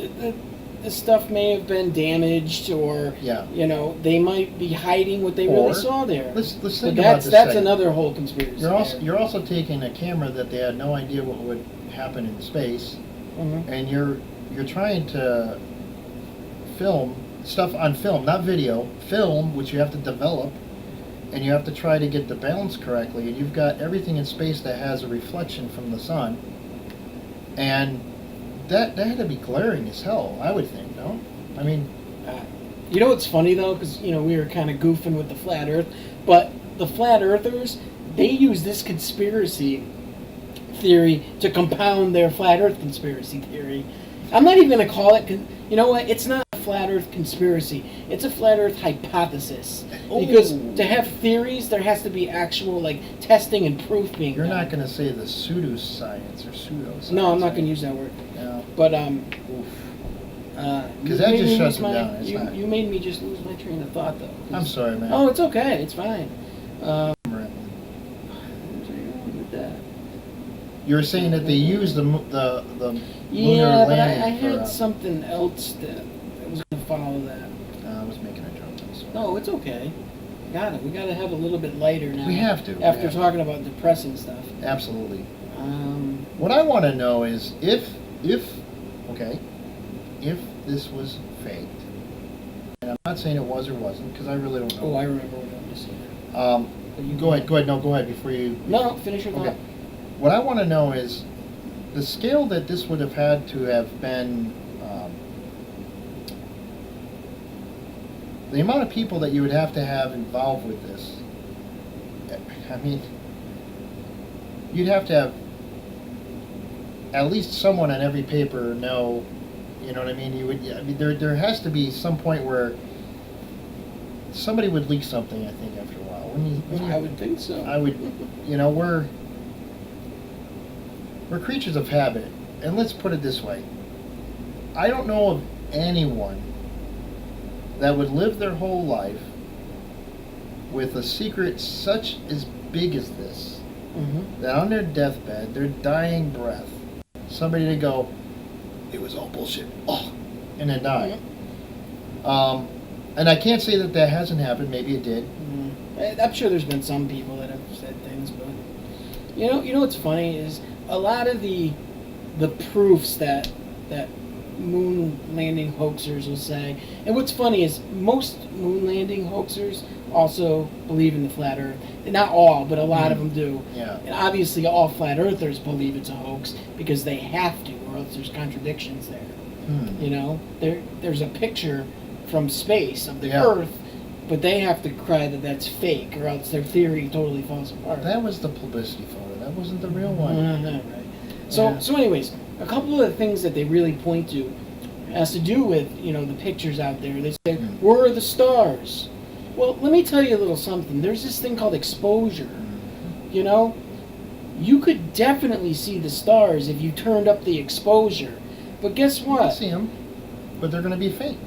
the stuff may have been damaged, or Yeah. you know, they might be hiding what they Or, really saw there. Let's But think about this. that's second. another whole conspiracy. You're also taking a camera that they had no idea what would happen in space, and you're trying to film stuff on film, not video, film, which you have to develop, and you have to try to get the balance correctly, and you've got everything in space that has a reflection from the sun, and that had to be glaring as hell, I would think, no? I mean... You know what's funny, though? Because, you know, we were kind of goofing with the flat earth, but the flat earthers, they use this conspiracy theory to compound their flat earth conspiracy theory. I'm not even going to call it... You know what? It's not a flat earth conspiracy. It's a flat earth hypothesis. Because to have theories, there has to be actual, like, testing and proof being You're done. not going to say the pseudoscience or pseudoscience. No, I'm not going to use that word. No. But, Because that just shuts them down. It's You, not. you made me just lose my train of thought, though. I'm sorry, man. Oh, it's okay. It's fine. With that. You were saying that they used the lunar Yeah, but I landing for... had something else that was going to follow that. I was making a joke. I'm sorry. No, it's okay. Got it. We got to have a little bit lighter now. We have to. After talking about depressing stuff. Absolutely. Um, What I want to know is if this was faked, and I'm not saying it was or wasn't, because I really don't know. oh, I remember what I was saying. Go ahead. No, go ahead before you... No, finish your thought. Okay. What I want to know is the scale that this would have had to have been, the amount of people that you would have to have involved with this. I mean, you'd have to have at least someone on every paper know, you know what I mean? There has to be some point where somebody would leak something, I think, after a while. I would think so. I would, we're creatures of habit, and let's put it this way. I don't know of anyone that would live their whole life with a secret such as big as this, that on their deathbed, their dying breath, somebody to go, it was all bullshit, and then die. And I can't say that hasn't happened. Maybe it did. I'm sure there's been some people that have said things, but you know what's funny is a lot of the proofs that moon landing hoaxers will say, and what's funny is most moon landing hoaxers also believe in the flat earth. Not all, but a lot of them do. Yeah. And obviously all flat earthers believe it's a hoax because they have to, or else there's contradictions there. You know, there's a picture from space of the earth, but they have to cry that that's fake, or else their theory totally falls apart. That was the publicity photo. That wasn't the real one. Right. So anyways, a couple of the things that they really point to has to do with, the pictures out there. They say, where are the stars? Well, let me tell you a little something. There's this thing called exposure. You know, you could definitely see the stars if you turned up the exposure. But guess You can what? see them, but they're going to be faint.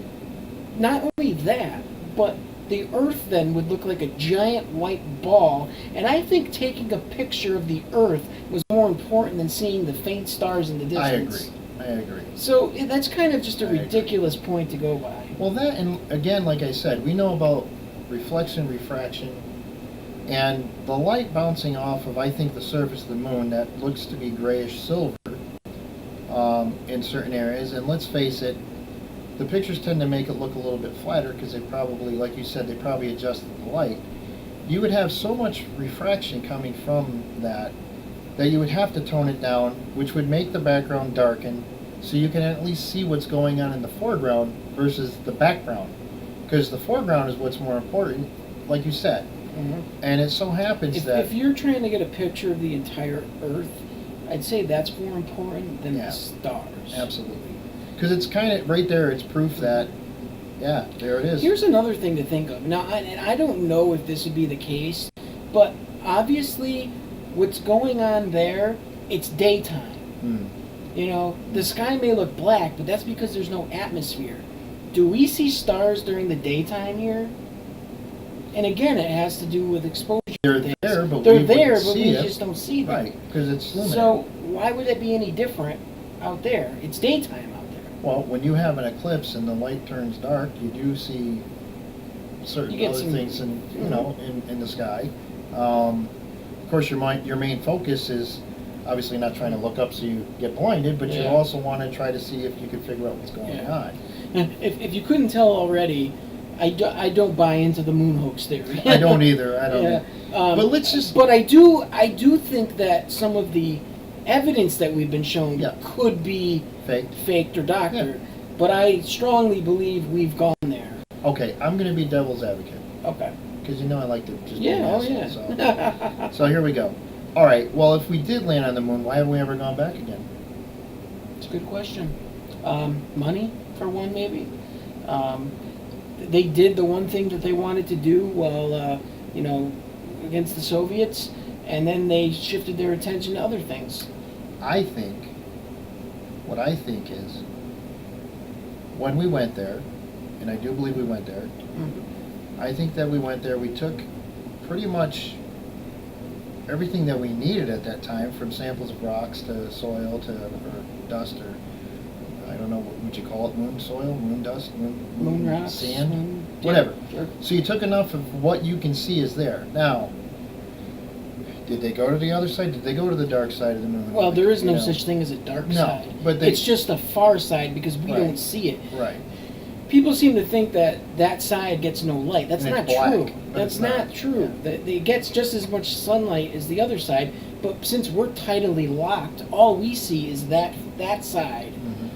Not only that, but the Earth then would look like a giant white ball. And I think taking a picture of the Earth was more important than seeing the faint stars in the distance. I agree. So that's kind of just a I agree. ridiculous point to go by. Well, that, and again, like I said, we know about reflection, refraction, and the light bouncing off of, I think, the surface of the moon that looks to be grayish silver in certain areas. And let's face it, the pictures tend to make it look a little bit flatter because they probably, like you said, they probably adjusted the light. You would have so much refraction coming from that you would have to tone it down, which would make the background darken so you can at least see what's going on in the foreground versus the background. Because the foreground is what's more important, like you said. Mhm. And it so happens that... If you're trying to get a picture of the entire Earth, I'd say that's more important than Yeah. the stars. Absolutely. Because it's kind of, right there, it's proof that, yeah, there it is. Here's another thing to think of. Now, and I don't know if this would be the case, but obviously what's going on there, it's daytime. Hmm. You know, the sky may look black, but that's because there's no atmosphere. Do we see stars during the daytime here? And again, it has to do with exposure. They're things. there, but They're we there, wouldn't but see we it. just don't see them. Right, because it's luminary. So why would it be any different out there? It's daytime out there. Well, when you have an eclipse and the light turns dark, you do see certain You get other some- things in the sky. Of course, your main focus is obviously not trying to look up so you get blinded, but you Yeah. also want to try to see if you can figure out what's going Yeah. on. If you couldn't tell already, I don't buy into the moon hoax theory. I don't either. I don't. Yeah. But let's just. But I do think that some of the evidence that we've been shown Yeah. could be Fake. faked or doctored. But I strongly believe we've gone there. Okay, I'm going to be devil's advocate Okay. because I like to just. be Yeah. an Oh asshole, yeah. So here we go. All right. Well, if we did land on the moon, why haven't we ever gone back again? It's a good question. Money, for one, maybe. They did the one thing that they wanted to do while, against the Soviets, and then they shifted their attention to other things. What I think is, when we went there, and I do believe we went there, Mhm. I think that we went there, we took pretty much everything that we needed at that time, from samples of rocks to soil to or dust, or I don't know, what would you call it, moon soil, moon dust, Moon rocks, sand, yeah, whatever. sure. So you took enough of what you can see is there. Now, did they go to the other side? Did they go to the dark side of the moon? Well, there is You no know? such thing as a dark No, side. but they- It's just a far side because we Right. don't see it. Right. People seem to think that that side gets no light. That's And not it's black, true. but That's it's not not. true. It gets just as much sunlight as the other side, but since we're tidally locked, all we see is that side. Mhm.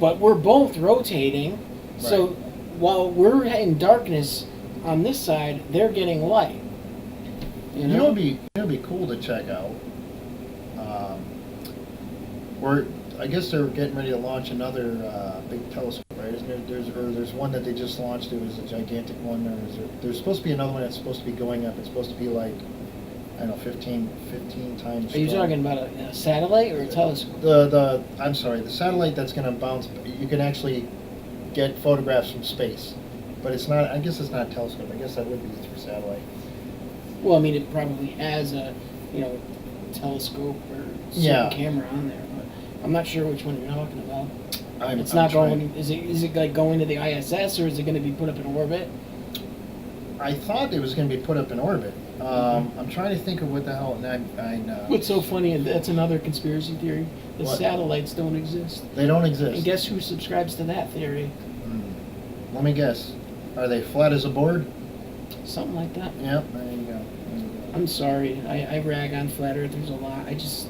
But we're both rotating, so Right. while we're in darkness on this side, they're getting light. You know? It'd be cool to check out. I guess they're getting ready to launch another big telescope, right? Isn't there? There's one that they just launched. It was a gigantic one. There's supposed to be another one that's supposed to be going up. It's supposed to be like, I don't know, 15 times. Are you strong. talking about a satellite or a telescope? I'm sorry, the satellite that's going to bounce. You can actually get photographs from space, but it's not. I guess it's not a telescope. I guess that would be through satellite. Well, I mean, it probably has a, telescope or certain Yeah. camera on there, but I'm not sure which one you're talking about. It's I'm not trying- going. Is it like going to the ISS or is it going to be put up in orbit? I thought it was going to be put up in orbit. I'm trying to think of what the hell. What's so funny? And that's another conspiracy theory. The What? satellites don't exist. They don't And exist. guess who subscribes to that theory? Let me guess. Are they flat as a board? Something like that. Yep. There you go. I'm sorry. I rag on flat earthers a lot. I just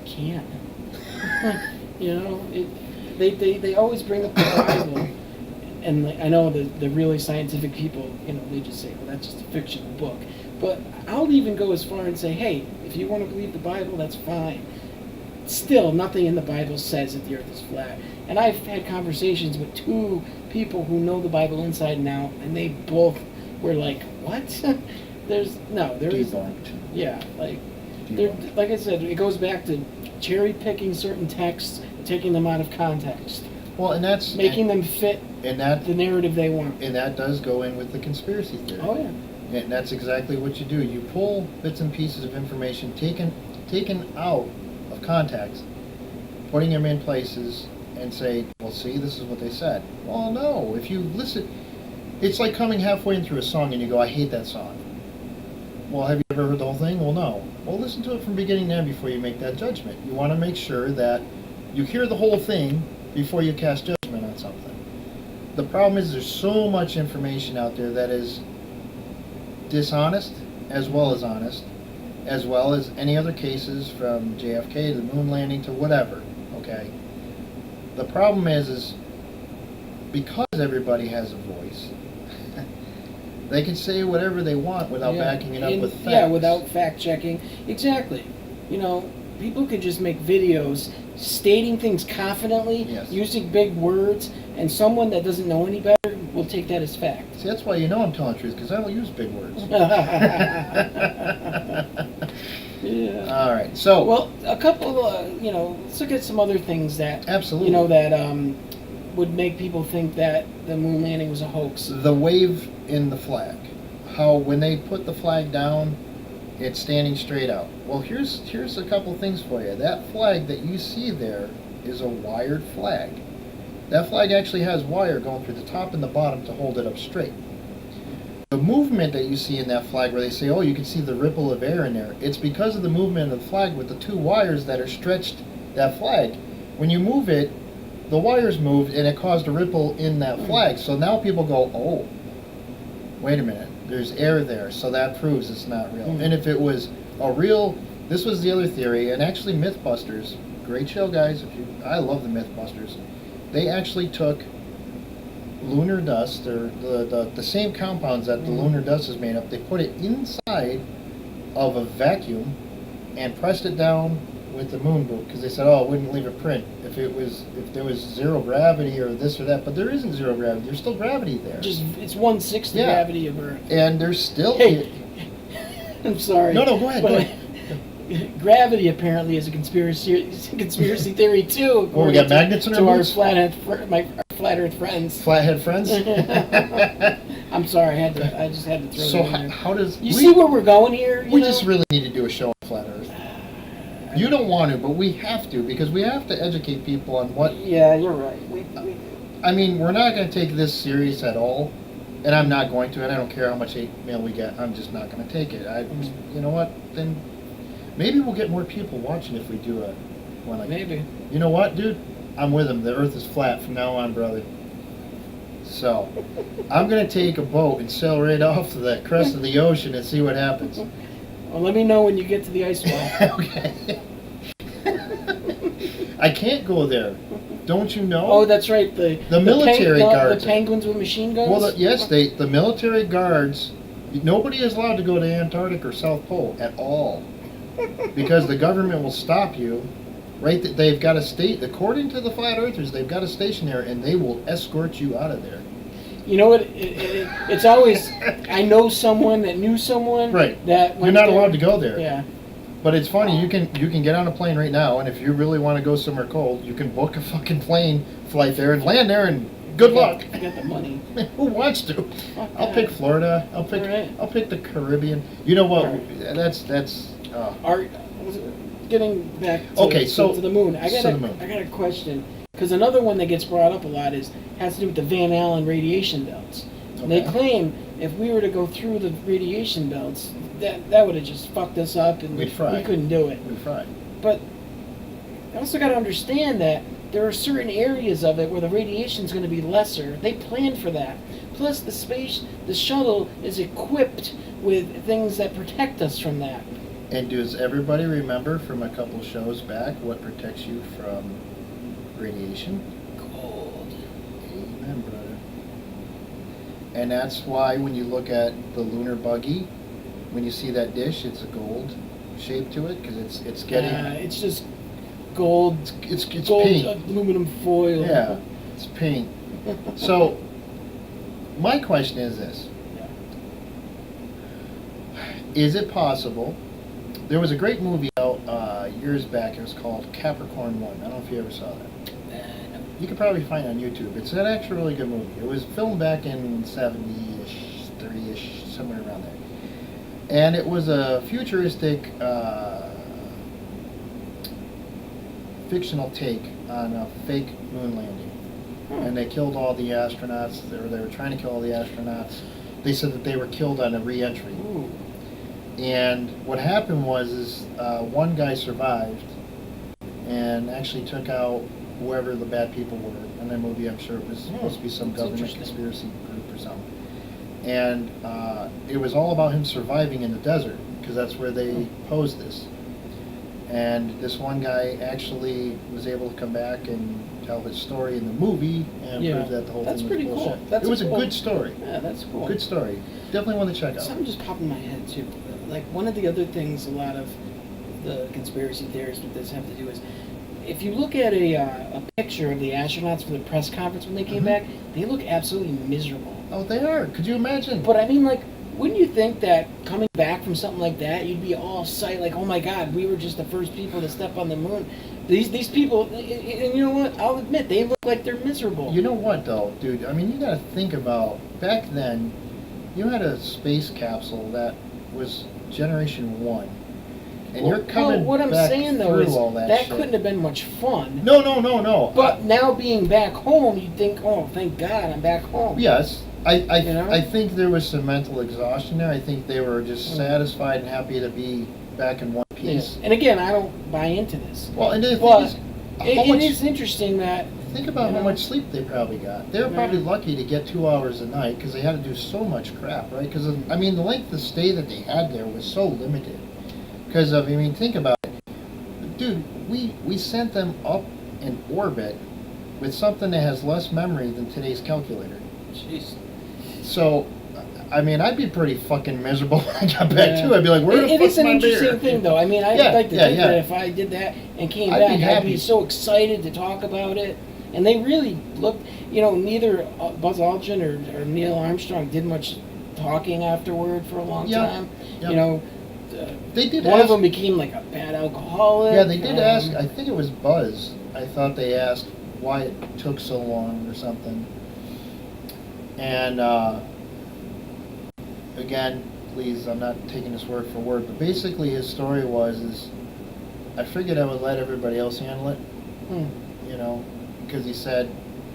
can't. They always bring up the Bible, and I know the really scientific people, they just say, well, that's just a fictional book. But I'll even go as far and say, hey, if you want to believe the Bible, that's fine. Still, nothing in the Bible says that the earth is flat. And I've had conversations with two people who know the Bible inside and out, and they both were like, what? there is. Debunked. Yeah, Debunked. like I said, it goes back to cherry picking certain texts, taking them out of context, Well, and that's making them fit and that the narrative they want. and that does go in with the conspiracy theory. Oh yeah. And that's exactly what you do. You pull bits and pieces of information taken out of context, putting them in places, and say, well, see, this is what they said. Well, no. If you listen, it's like coming halfway in through a song and you go, I hate that song. Well, have you ever heard the whole thing? Well, no. Well, listen to it from beginning to end before you make that judgment. You want to make sure that you hear the whole thing before you cast judgment on something. The problem is there's so much information out there that is dishonest as well as honest, as well as any other cases from JFK to the moon landing to whatever, okay? The problem is because everybody has a voice, they can say whatever they want without backing it up with facts. Yeah, without fact checking. Exactly. You know, people could just make videos stating things confidently, Yes. using big words, and someone that doesn't know any better will take that as fact. See, that's why you know I'm telling the truth, because I don't use big words. Yeah. All right, so... Well, a couple, let's look at some other things that, Absolutely. that would make people think that the moon landing was a hoax. The wave in the flag. How when they put the flag down, it's standing straight out. Well, here's a couple things for you. That flag that you see there is a wired flag. That flag actually has wire going through the top and the bottom to hold it up straight. The movement that you see in that flag where they say, oh, you can see the ripple of air in there, it's because of the movement of the flag with the two wires that are stretched that flag. When you move it, the wires moved and it caused a ripple in that flag. So now people go, oh, wait a minute, there's air there, so that proves it's not real. And if it was a real, this was the other theory, and actually Mythbusters, great show, guys. I love the Mythbusters. They actually took lunar dust, or the same compounds that the lunar dust is made of, they put it inside of a vacuum and pressed it down with the moon boot, because they said, oh, it wouldn't leave a print if there was zero gravity or this or that. But there isn't zero gravity. There's still gravity there. It's 1/6 the gravity of Earth. And there's still... Hey, I'm sorry. No, go ahead. Go ahead. Gravity apparently is a conspiracy theory too. Well, we got magnets in our boots? our flat Earth friends. Flathead friends? I'm sorry, I just had to throw So that in there. how does... You see where we're going here? We just really need to do a show on flat Earth. You don't want to, but we have to, because we have to educate people on what... Yeah, you're right. We I mean, we're not going to take this serious at all, and I'm not going to, and I don't care how much hate mail we get. I'm just not going to take it. You know what? Then maybe we'll get more people watching if we do one like... Maybe. You know what, dude? I'm with him. The Earth is flat from now on, brother. So, I'm going to take a boat and sail right off to the crest of the ocean and see what happens. Well, let me know when you get to the ice wall. Okay. I can't go there. Don't you know? Oh, that's right. The military guards. The penguins with machine guns? Well, yes, the military guards, nobody is allowed to go to Antarctic or South Pole at all. Because the government will stop you. Right? They've got a state, according to the Flat Earthers, they've got a station there and they will escort you out of there. You know what? It's always, I know someone that knew someone. Right. That You're not allowed to go there. Yeah. But it's funny, you can get on a plane right now, and if you really want to go somewhere cold, you can book a fucking plane flight there and land there, and good luck. I got the money. Who wants to? I'll pick Florida. I'll pick the Caribbean. You know what? That's. Getting back to the moon. I got a question, because another one that gets brought up a lot has to do with the Van Allen radiation belts. Okay. And they claim if we were to go through the radiation belts, that would have just fucked us up, and we couldn't do it. We'd fry. But I also got to understand that there are certain areas of it where the radiation is going to be lesser. They planned for that. Plus, the shuttle is equipped with things that protect us from that. And does everybody remember from a couple shows back what protects you from radiation? Gold. Amen, brother. And that's why when you look at the lunar buggy, when you see that dish, it's a gold shape to it, because it's getting... it's just gold. It's gold, paint. Aluminum foil. Yeah, it's paint. So, my question is this. Is it possible? There was a great movie out years back. It was called Capricorn 1. I don't know if you ever saw that. No. You could probably find it on YouTube. It's an actually really good movie. It was filmed back in 70-ish, 30-ish, somewhere around there. And it was a futuristic fictional take on a fake moon landing. And they killed all the astronauts. They were trying to kill all the astronauts. They said that they were killed on a re-entry. Ooh. And what happened was one guy survived and actually took out whoever the bad people were. In that movie, I'm sure it was supposed to be some That's government interesting. conspiracy group or something. And it was all about him surviving in the desert, because that's where they posed this. And this one guy actually was able to come back and tell his story in the movie and Yeah. prove that the whole That's thing was pretty cool. bullshit. That's It was a cool. good story. Yeah, that's cool. Good story. Definitely one to check out. Something just popped in my head too. Like one of the other things a lot of the conspiracy theorists with this have to do is, if you look at a picture of the astronauts for the press conference when they came Mhm. back, they look absolutely miserable. Oh, they are. Could you imagine? But I mean, like, wouldn't you think that coming back from something like that, you'd be all psyched, like, oh my God, we were just the first people to step on the moon. These people, and you know what? I'll admit, they look like they're miserable. You know what, though, dude? I mean, you got to think about back then. You had a space capsule that was Generation 1, and you're coming what I'm back saying though through is all that shit. couldn't have been much fun. No. But now being back home, you think, oh, thank God, I'm back home. Yes, You know? I think there was some mental exhaustion there. I think they were just satisfied and happy to be back in one Yeah. piece. And again, I don't buy into this. Well, and the thing But is, it is interesting that think about you how know? much sleep they probably got. They were probably lucky to get 2 hours a night because they had to do so much crap, right? Because I mean, the length of stay that they had there was so limited. Because I mean, think about it, dude. We sent them up in orbit with something that has less memory than today's calculator. Jeez. So, I mean, I'd be pretty fucking miserable when I got back too. I'd be like, where the It fuck's is an my interesting beer? thing, though. I mean, I'd Yeah, like to yeah, think yeah. that if I did that and came I'd be back, I'd happy. be so excited to talk about it. And they really looked, neither Buzz Aldrin or Neil Armstrong did much talking afterward for a long Yeah, time. yeah. They did One of ask- them became like a bad alcoholic. Yeah, they did ask. I think it was Buzz. I thought they asked why it took so long or something. And again, please, I'm not taking this word for word, but basically his story is I figured I would let everybody else handle it. Because he said,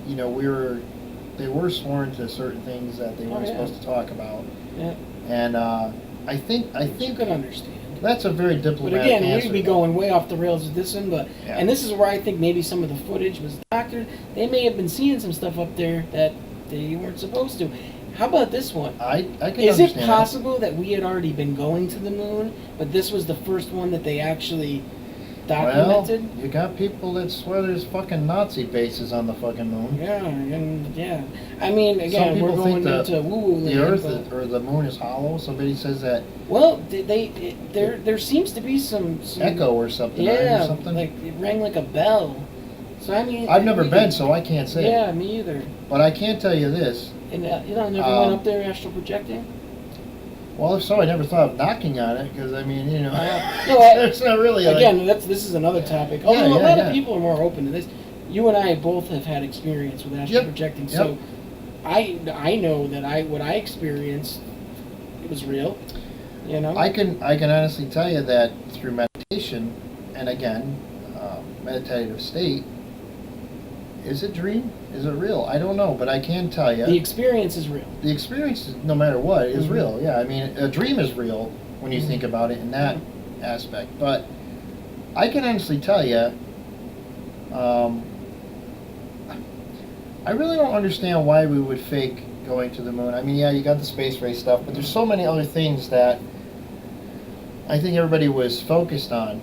they were sworn to certain things that they weren't supposed to talk about. Yeah. And I think You could understand. that's a very But diplomatic again, answer. we'd be going way off the rails with this one, Yeah. and this is where I think maybe some of the footage was doctored. They may have been seeing some stuff up there that they weren't supposed to. How about this one? I can Is understand it possible that we had already been going to the moon, but this was the first one that they actually documented? Well, you got people that swear there's fucking Nazi bases on the fucking moon. Yeah. I mean, Some again, we're people going think into woo-woo the land, Earth but- or the moon is hollow. Somebody says that well, there seems to be some echo or something. Right, or Yeah, something. like it rang like a bell. So I mean, I've never been, so I can't say. Yeah, me either. But I can tell you this. And never went up there astral projecting. Well, if so, I never thought of knocking on it because I mean, No, it's not really. Again, this is another topic. Yeah, Although a yeah, lot yeah. of people are more open to this. You and I both have had experience with astral Yep, projecting, yep. so I know that what I experienced, it was real. I can honestly tell you that through meditation, and again, meditative state. Is it dream? Is it real? I don't know, but I can tell you. The experience is real. The experience, no matter what, is Mhm. real. Yeah, I mean, a dream is real when you Mhm. think about it in that aspect. But I can honestly tell you, I really don't understand why we would fake going to the moon. I mean, yeah, you got the space race stuff, but there's so many other things that I think everybody was focused on.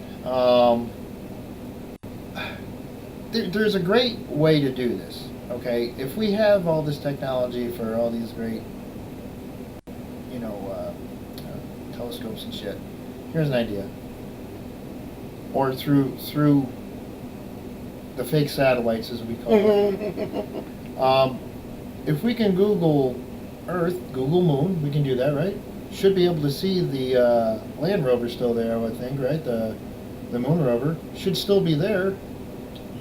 There's a great way to do this, okay? If we have all this technology for all these great, telescopes and shit, here's an idea. Or through the fake satellites, as we call it. If we can Google Earth, Google Moon, we can do that, right? should be able to see the land rover still there, I would think, right? The moon rover should still be there.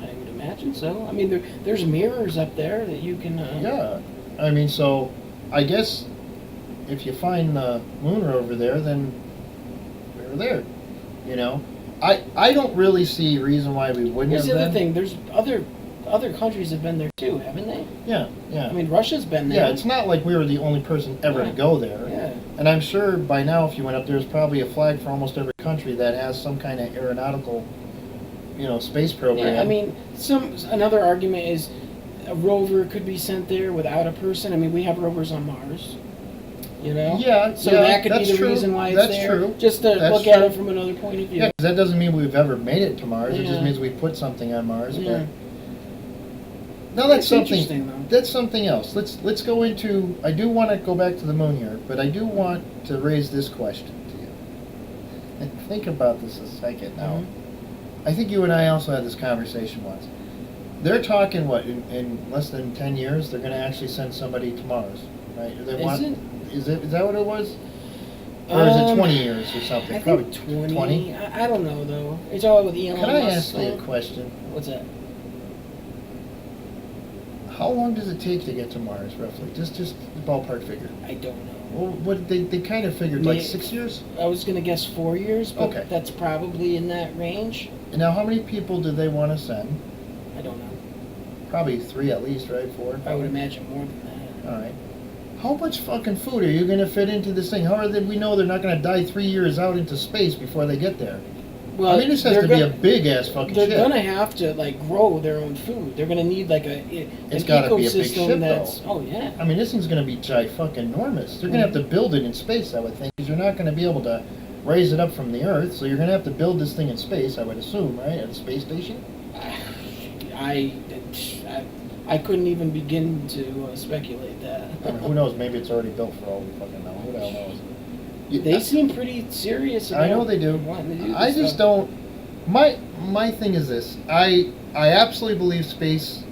I would imagine so. I mean, there's mirrors up there that you can. Yeah, I mean, so I guess if you find the moon rover there, then we're there. You know, I don't really see a reason why we wouldn't Here's have the other been. thing. There's other countries have been there too, haven't they? Yeah, yeah. I mean, Russia's been there. Yeah, it's not like we were the only person ever to go there. Yeah. And I'm sure by now, if you went up, there's probably a flag for almost every country that has some kind of aeronautical, space program. Yeah, I mean, another argument is a rover could be sent there without a person. I mean, we have rovers on Mars. Yeah, So yeah, that could be that's the true. reason why it's That's there. true. Just to That's look at true. it from another point of view. Yeah, 'cause that doesn't mean we've ever made it to Mars. It just Yeah. means we put something on Mars. Yeah. But no, that's Interesting, something. though. That's something else. Let's go into. I do want to go back to the moon here, but I do want to raise this question to you. And think about this a second now. Mhm. I think you and I also had this conversation once. They're talking what in less than 10 years they're going to actually send somebody to Mars, right? Is that what it was? Or is it 20 years or something? I Probably think 20. 20. I don't know though. It's all with Elon Can I Musk ask you a thing. question? What's that? How long does it take to get to Mars, roughly? Just a ballpark figure. I don't know. Well, what they kind of figured like May- 6 years. I was gonna guess 4 years, but Okay. that's probably in that range. And now, how many people do they want to send? I don't know. Probably 3 at least, right? 4. I would imagine more than that. All right. How much fucking food are you going to fit into this thing? How are they? We know they're not going to die 3 years out into space before they get there. Well, I mean, this has they're to be a gonna- big ass fucking They're ship. gonna have to grow their own food. They're gonna need an It's gotta be a big ecosystem ship, that's. though. Oh yeah. I mean, this thing's going to be fucking enormous. They're going to have to build it in space, I would think, because you're not going to be able to raise it up from the Earth. So you're going to have to build this thing in space, I would assume, right, at a space station. I couldn't even begin to speculate that. I mean, who knows? Maybe it's already built for all we fucking know. Who the hell knows? They seem pretty serious about I know they do. wanting to do I this just stuff. don't. My thing is this. I absolutely believe space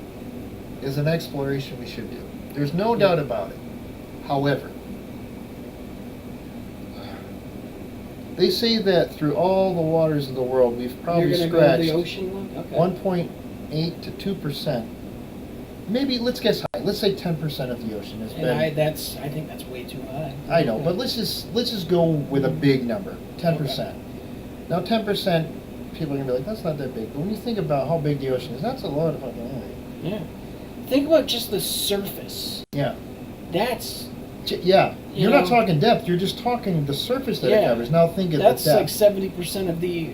is an exploration we should do. There's no doubt about it. However, they say that through all the waters of the world, we've probably You're gonna go to scratched the ocean one? Okay. 1.8 to 2%. Maybe let's guess high. Let's say 10% of the ocean has And been. I think that's way too high. I know, but let's just go with a big number, 10%. Now, 10%, people are gonna be like, that's not that big. But when you think about how big the ocean is, that's a lot of fucking area. Yeah. Think about just the surface. Yeah, That's yeah. You You're not know- talking depth. You're just talking the surface that it Yeah. covers. Now think of that's the like depth. 70% of the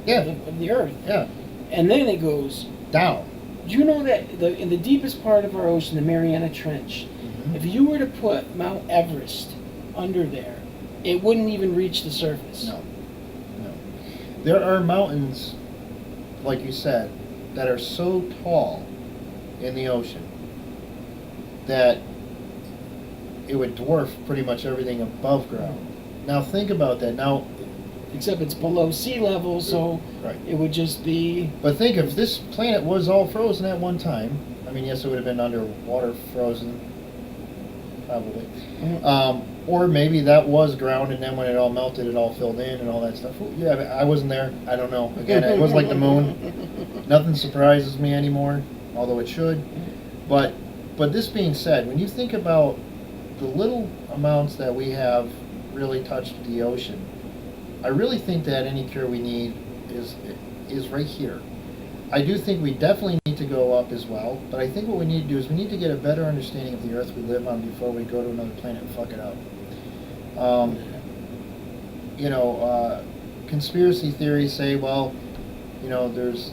Yeah, of the Earth. yeah. And then it goes. Down. Do you know that in the deepest part of our ocean, the Mariana Trench, if you were to put Mount Everest under there, it wouldn't even reach the surface. No, no. There are mountains, like you said, that are so tall in the ocean that it would dwarf pretty much everything above ground. Now think about that. Now, Except it's below sea level, so right. it would just be. But think if this planet was all frozen at one time. I mean, yes, it would have been underwater frozen, probably. Or maybe that was ground, and then when it all melted, it all filled in and all that stuff. Yeah, I wasn't there. I don't know. Again, it was like the moon. Nothing surprises me anymore, although it should. But this being said, when you think about the little amounts that we have really touched the ocean, I really think that any cure we need is right here. I do think we definitely need to go up as well, but I think what we need to do is we need to get a better understanding of the Earth we live on before we go to another planet and fuck it up. Conspiracy theories say, well, there's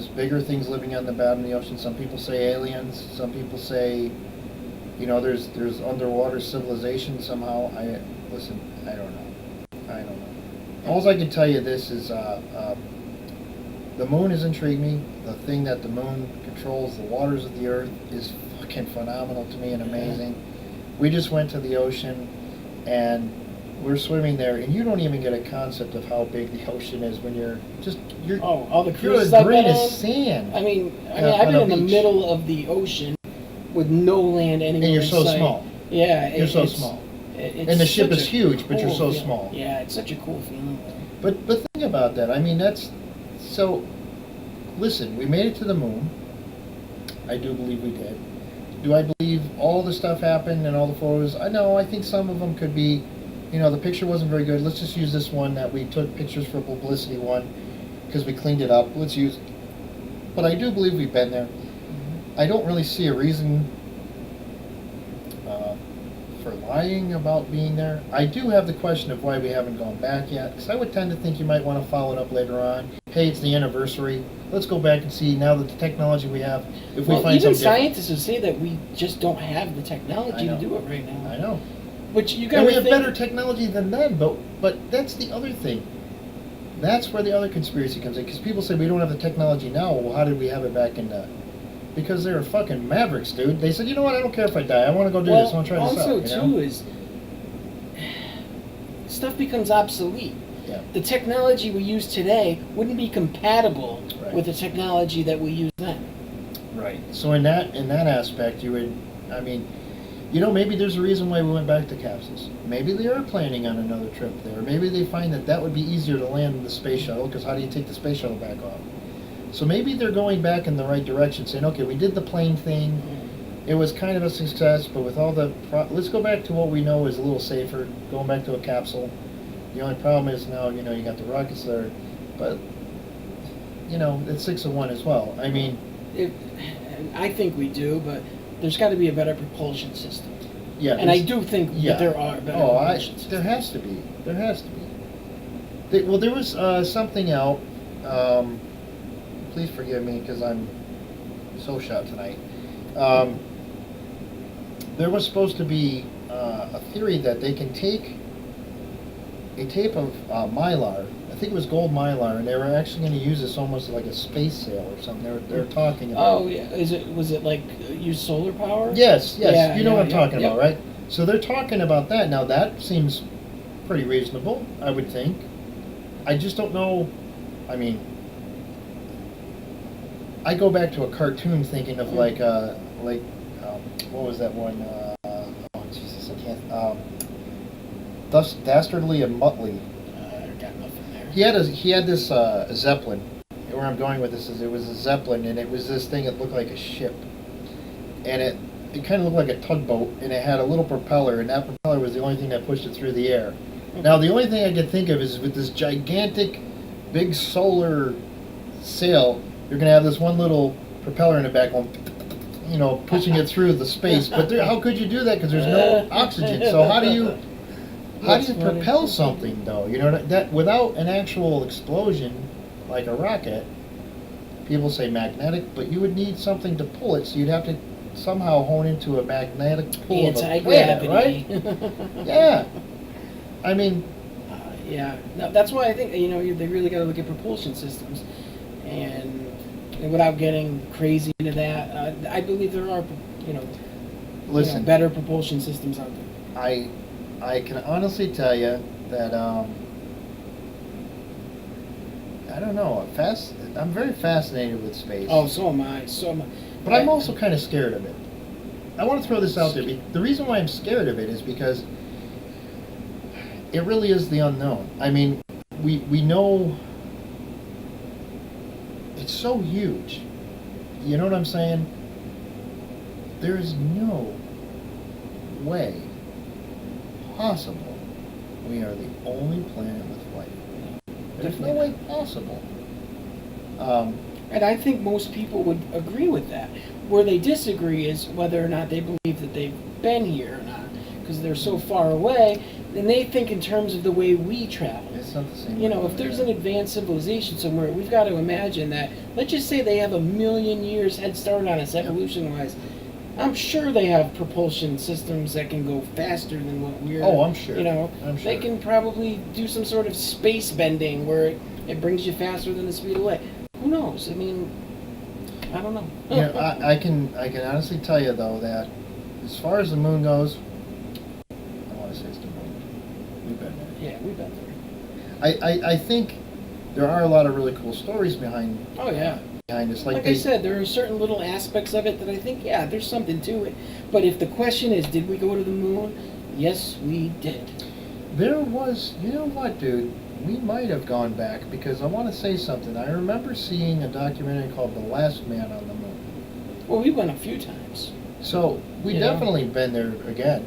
bigger things living on the bottom of the ocean. Some people say aliens. Some people say, there's underwater civilization somehow. I don't know. All I can tell you this is the moon has intrigued me. The thing that the moon controls the waters of the Earth is fucking phenomenal to me and amazing. We just went to the ocean and we're swimming there, and you don't even get a concept of how big the ocean is when you're All the you're cruises a I've grain been of on. sand. I mean, on I've been a in the beach. middle of the ocean with no land anywhere And you're in so sight. small. Yeah, You're so it's- small. And the ship such is a huge, but you're cool so feeling. small. Yeah, it's such a cool feeling. But think about that. I mean, that's so. Listen, we made it to the moon. I do believe we did. Do I believe all the stuff happened and all the photos? I know. I think some of them could be. The picture wasn't very good. Let's just use this one that we took pictures for publicity one because we cleaned it up. Let's use. But I do believe we've been there. I don't really see a reason for lying about being there. I do have the question of why we haven't gone back yet, because I would tend to think you might want to follow it up later on. Hey, it's the anniversary. Let's go back and see, now that the technology we have, if we find even something scientists would say that we just don't have the technology I to know. do it right now. I know. But you And got we have better technology than them, but that's the other thing. That's where the other conspiracy comes in, because people say we don't have the technology now. Well, how did we have it back in the... Because they were fucking mavericks, dude. They said, you know what, I don't care if I die. I want to go do this. I want to try this out. Also, too, is stuff becomes obsolete. Yeah. The technology we use today wouldn't be compatible Right. with the technology that we used then. Right. So in that aspect, you would, I mean, maybe there's a reason why we went back to capsules. Maybe they are planning on another trip there. Maybe they find that would be easier to land than the space shuttle, because how do you take the space shuttle back off? So maybe they're going back in the right direction, saying, okay, we did the plane thing. It was kind of a success, but with all the... let's go back to what we know is a little safer, going back to a capsule. The only problem is now, you got the rockets there, but, it's 6 of 1 as well. I mean... I think we do, but there's got to be a better propulsion system. Yeah. And I do think that there are better propulsion systems. There has to be. There has to be. There was something out... please forgive me, because I'm so shot tonight. There was supposed to be a theory that they can take a tape of mylar, I think it was gold mylar, and they were actually going to use this almost like a space sail or something. They were talking about. Oh yeah, was it like use solar power? Yes, Yeah, you know what I'm talking yeah. about, right? So they're talking about that. Now that seems pretty reasonable, I would think. I just don't know. I mean, I go back to a cartoon thinking of what was that one? Oh Jesus, I can't. Dastardly and Muttley. Got nothing there. He had this Zeppelin. Where I'm going with this is it was a Zeppelin, and it was this thing that looked like a ship, and it kind of looked like a tugboat, and it had a little propeller, and that propeller was the only thing that pushed it through the air. Now the only thing I could think of is with this gigantic, big solar sail, you're going to have this one little propeller in the back going, pushing it through the space. But how could you do that? Because there's no oxygen. So how do you propel something though? That without an actual explosion like a rocket? People say magnetic, but you would need something to pull it. So you'd have to somehow hone into a magnetic pull of a planet, right? Yeah. I mean. Yeah. No, that's why I think they really got to look at propulsion systems, and without getting crazy into that, I believe there are Listen, better propulsion systems out there. I can honestly tell you that I don't know. I'm very fascinated with space. Oh, so am I. But I'm also kind of scared of it. I want to throw this out there. The reason why I'm scared of it is because it really is the unknown. I mean, we know it's so huge. You know what I'm saying? There is no way possible we are the only planet with life. There's no way possible. And I think most people would agree with that. Where they disagree is whether or not they believe that they've been here or not, because they're so far away. And they think in terms of the way we travel. It's not the same. If there's an advanced civilization somewhere, we've got to imagine that. Let's just say they have 1 million years head start on us, evolution-wise. I'm sure they have propulsion systems that can go faster than what we're. Oh, I'm sure. I'm sure. They can probably do some sort of space bending where it brings you faster than the speed of light. Who knows? I mean, I don't know. I can honestly tell you though that as far as the moon goes, I want to say it's the moon. We've been there. Yeah, we've been there. I think there are a lot of really cool stories behind. Oh yeah. Behind this, like I said, there are certain little aspects of it that I think, there's something to it. But if the question is, did we go to the moon? Yes, we did. There was, you know what, dude? We might have gone back because I want to say something. I remember seeing a documentary called The Last Man on the Moon. Well, we went a few times. So we You know? definitely been there again.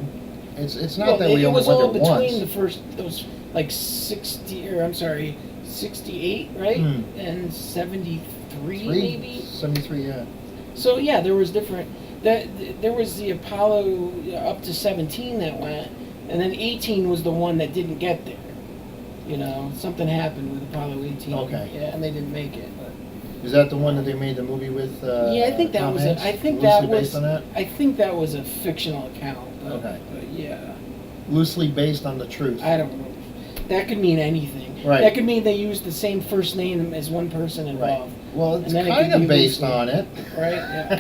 It's not Well, that we it only was went all there between once. the first those like 68, right? Hmm. And 73 Three? maybe. 73, yeah. So yeah, there was different. There was the Apollo up to 17 that went, and then 18 was the one that didn't get there. You know, something happened with Apollo 18. Okay. Yeah, and they didn't make it. But Is that the one that they made the movie with? yeah, I think that Tom was. Hanks? I think Loosely that was. based on that? I think that was a fictional account. But, Okay. But yeah, Loosely based on the truth. I don't know. That could mean anything. Right. That could mean they used the same first name as one person involved. Well, it's And then it kind could of be based loosely- on it. Right? Yeah.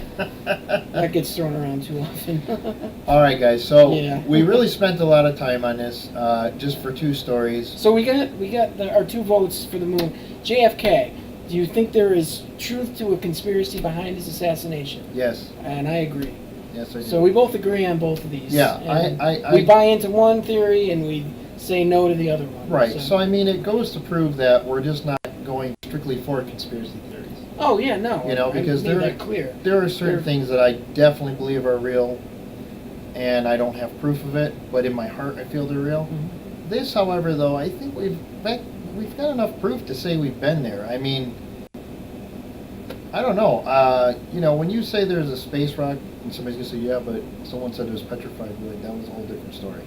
That gets thrown around too often. All right, guys. So Yeah. we really spent a lot of time on this, just for two stories. So we got our 2 votes for the moon. JFK. Do you think there is truth to a conspiracy behind his assassination? Yes, And I agree. yes, I do. So we both agree on both of these. Yeah, And I- we buy into one theory and we say no to the other one. Right. So I mean, it goes to prove that we're just not going strictly for conspiracy theories. Oh yeah, no. You know, because I made there- that clear. There are certain There- things that I definitely believe are real, and I don't have proof of it, but in my heart I feel they're real. Mhm. This, however, though, I think we've got enough proof to say we've been there. I mean, I don't know. You know, when you say there's a space rock, and somebody's gonna say, "Yeah, but someone said it was petrified wood," that was a whole different story.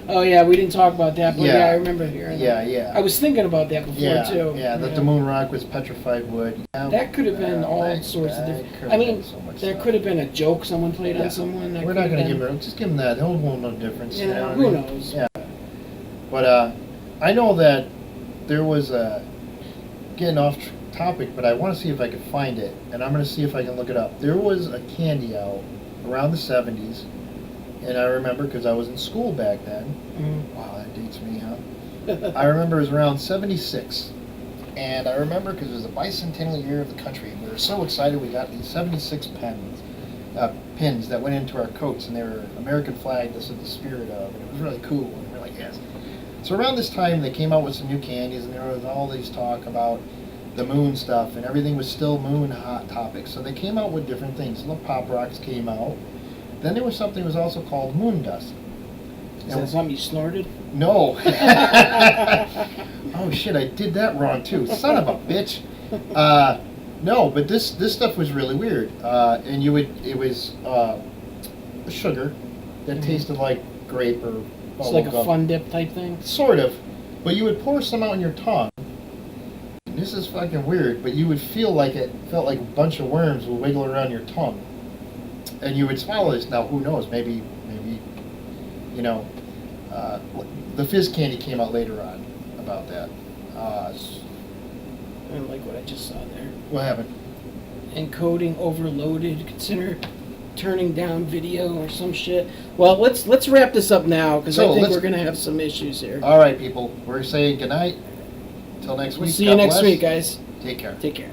Oh yeah, we didn't talk about that, but Yeah. yeah, I remember hearing Yeah, that. yeah. I was thinking about that before Yeah, too. yeah. That the moon rock was petrified wood. Yeah, That could have been all that- sorts of that different. could I have mean, been so much there stuff. could have been a joke someone played Yeah. on someone. That We're could not have going to been- give them. Just give them that. They'll know no difference. You You know know, what I who mean? knows? Yeah. But I know that there was a getting off topic, but I want to see if I can find it, and I'm going to see if I can look it up. There was a candy out around the 70s, and I remember because I was in school back then. Mhm. Wow, that dates me, huh? I remember it was around 76. And I remember because it was the bicentennial year of the country, and we were so excited we got these 76 pins that went into our coats, and they were American flag, this is the spirit of, and it was really cool, and we're like, yes. So around this time, they came out with some new candies, and there was all these talk about the moon stuff, and everything was still moon hot topics. So they came out with different things. Little Pop Rocks came out. Then there was something that was also called moon dust. Is that something you snorted? No. Oh shit! I did that wrong too. Son of a bitch. No, but this stuff was really weird. And it was sugar that Mhm. tasted like grape or It's like a bubblegum. fun dip type thing. Sort of, but you would pour some out in your tongue. And this is fucking weird, but you would feel like it felt like a bunch of worms would wiggle around your tongue, and you would swallow this. Now, who knows? Maybe, you know, the fizz candy came out later on about that. I don't like what I just saw there. What happened? Encoding overloaded. Consider turning down video or some shit. Well, let's wrap this up now because So, I think let's- we're gonna have some issues here. All right, people. We're saying goodnight. Till next We'll week. see you God next bless. week, guys. Take care. Take care.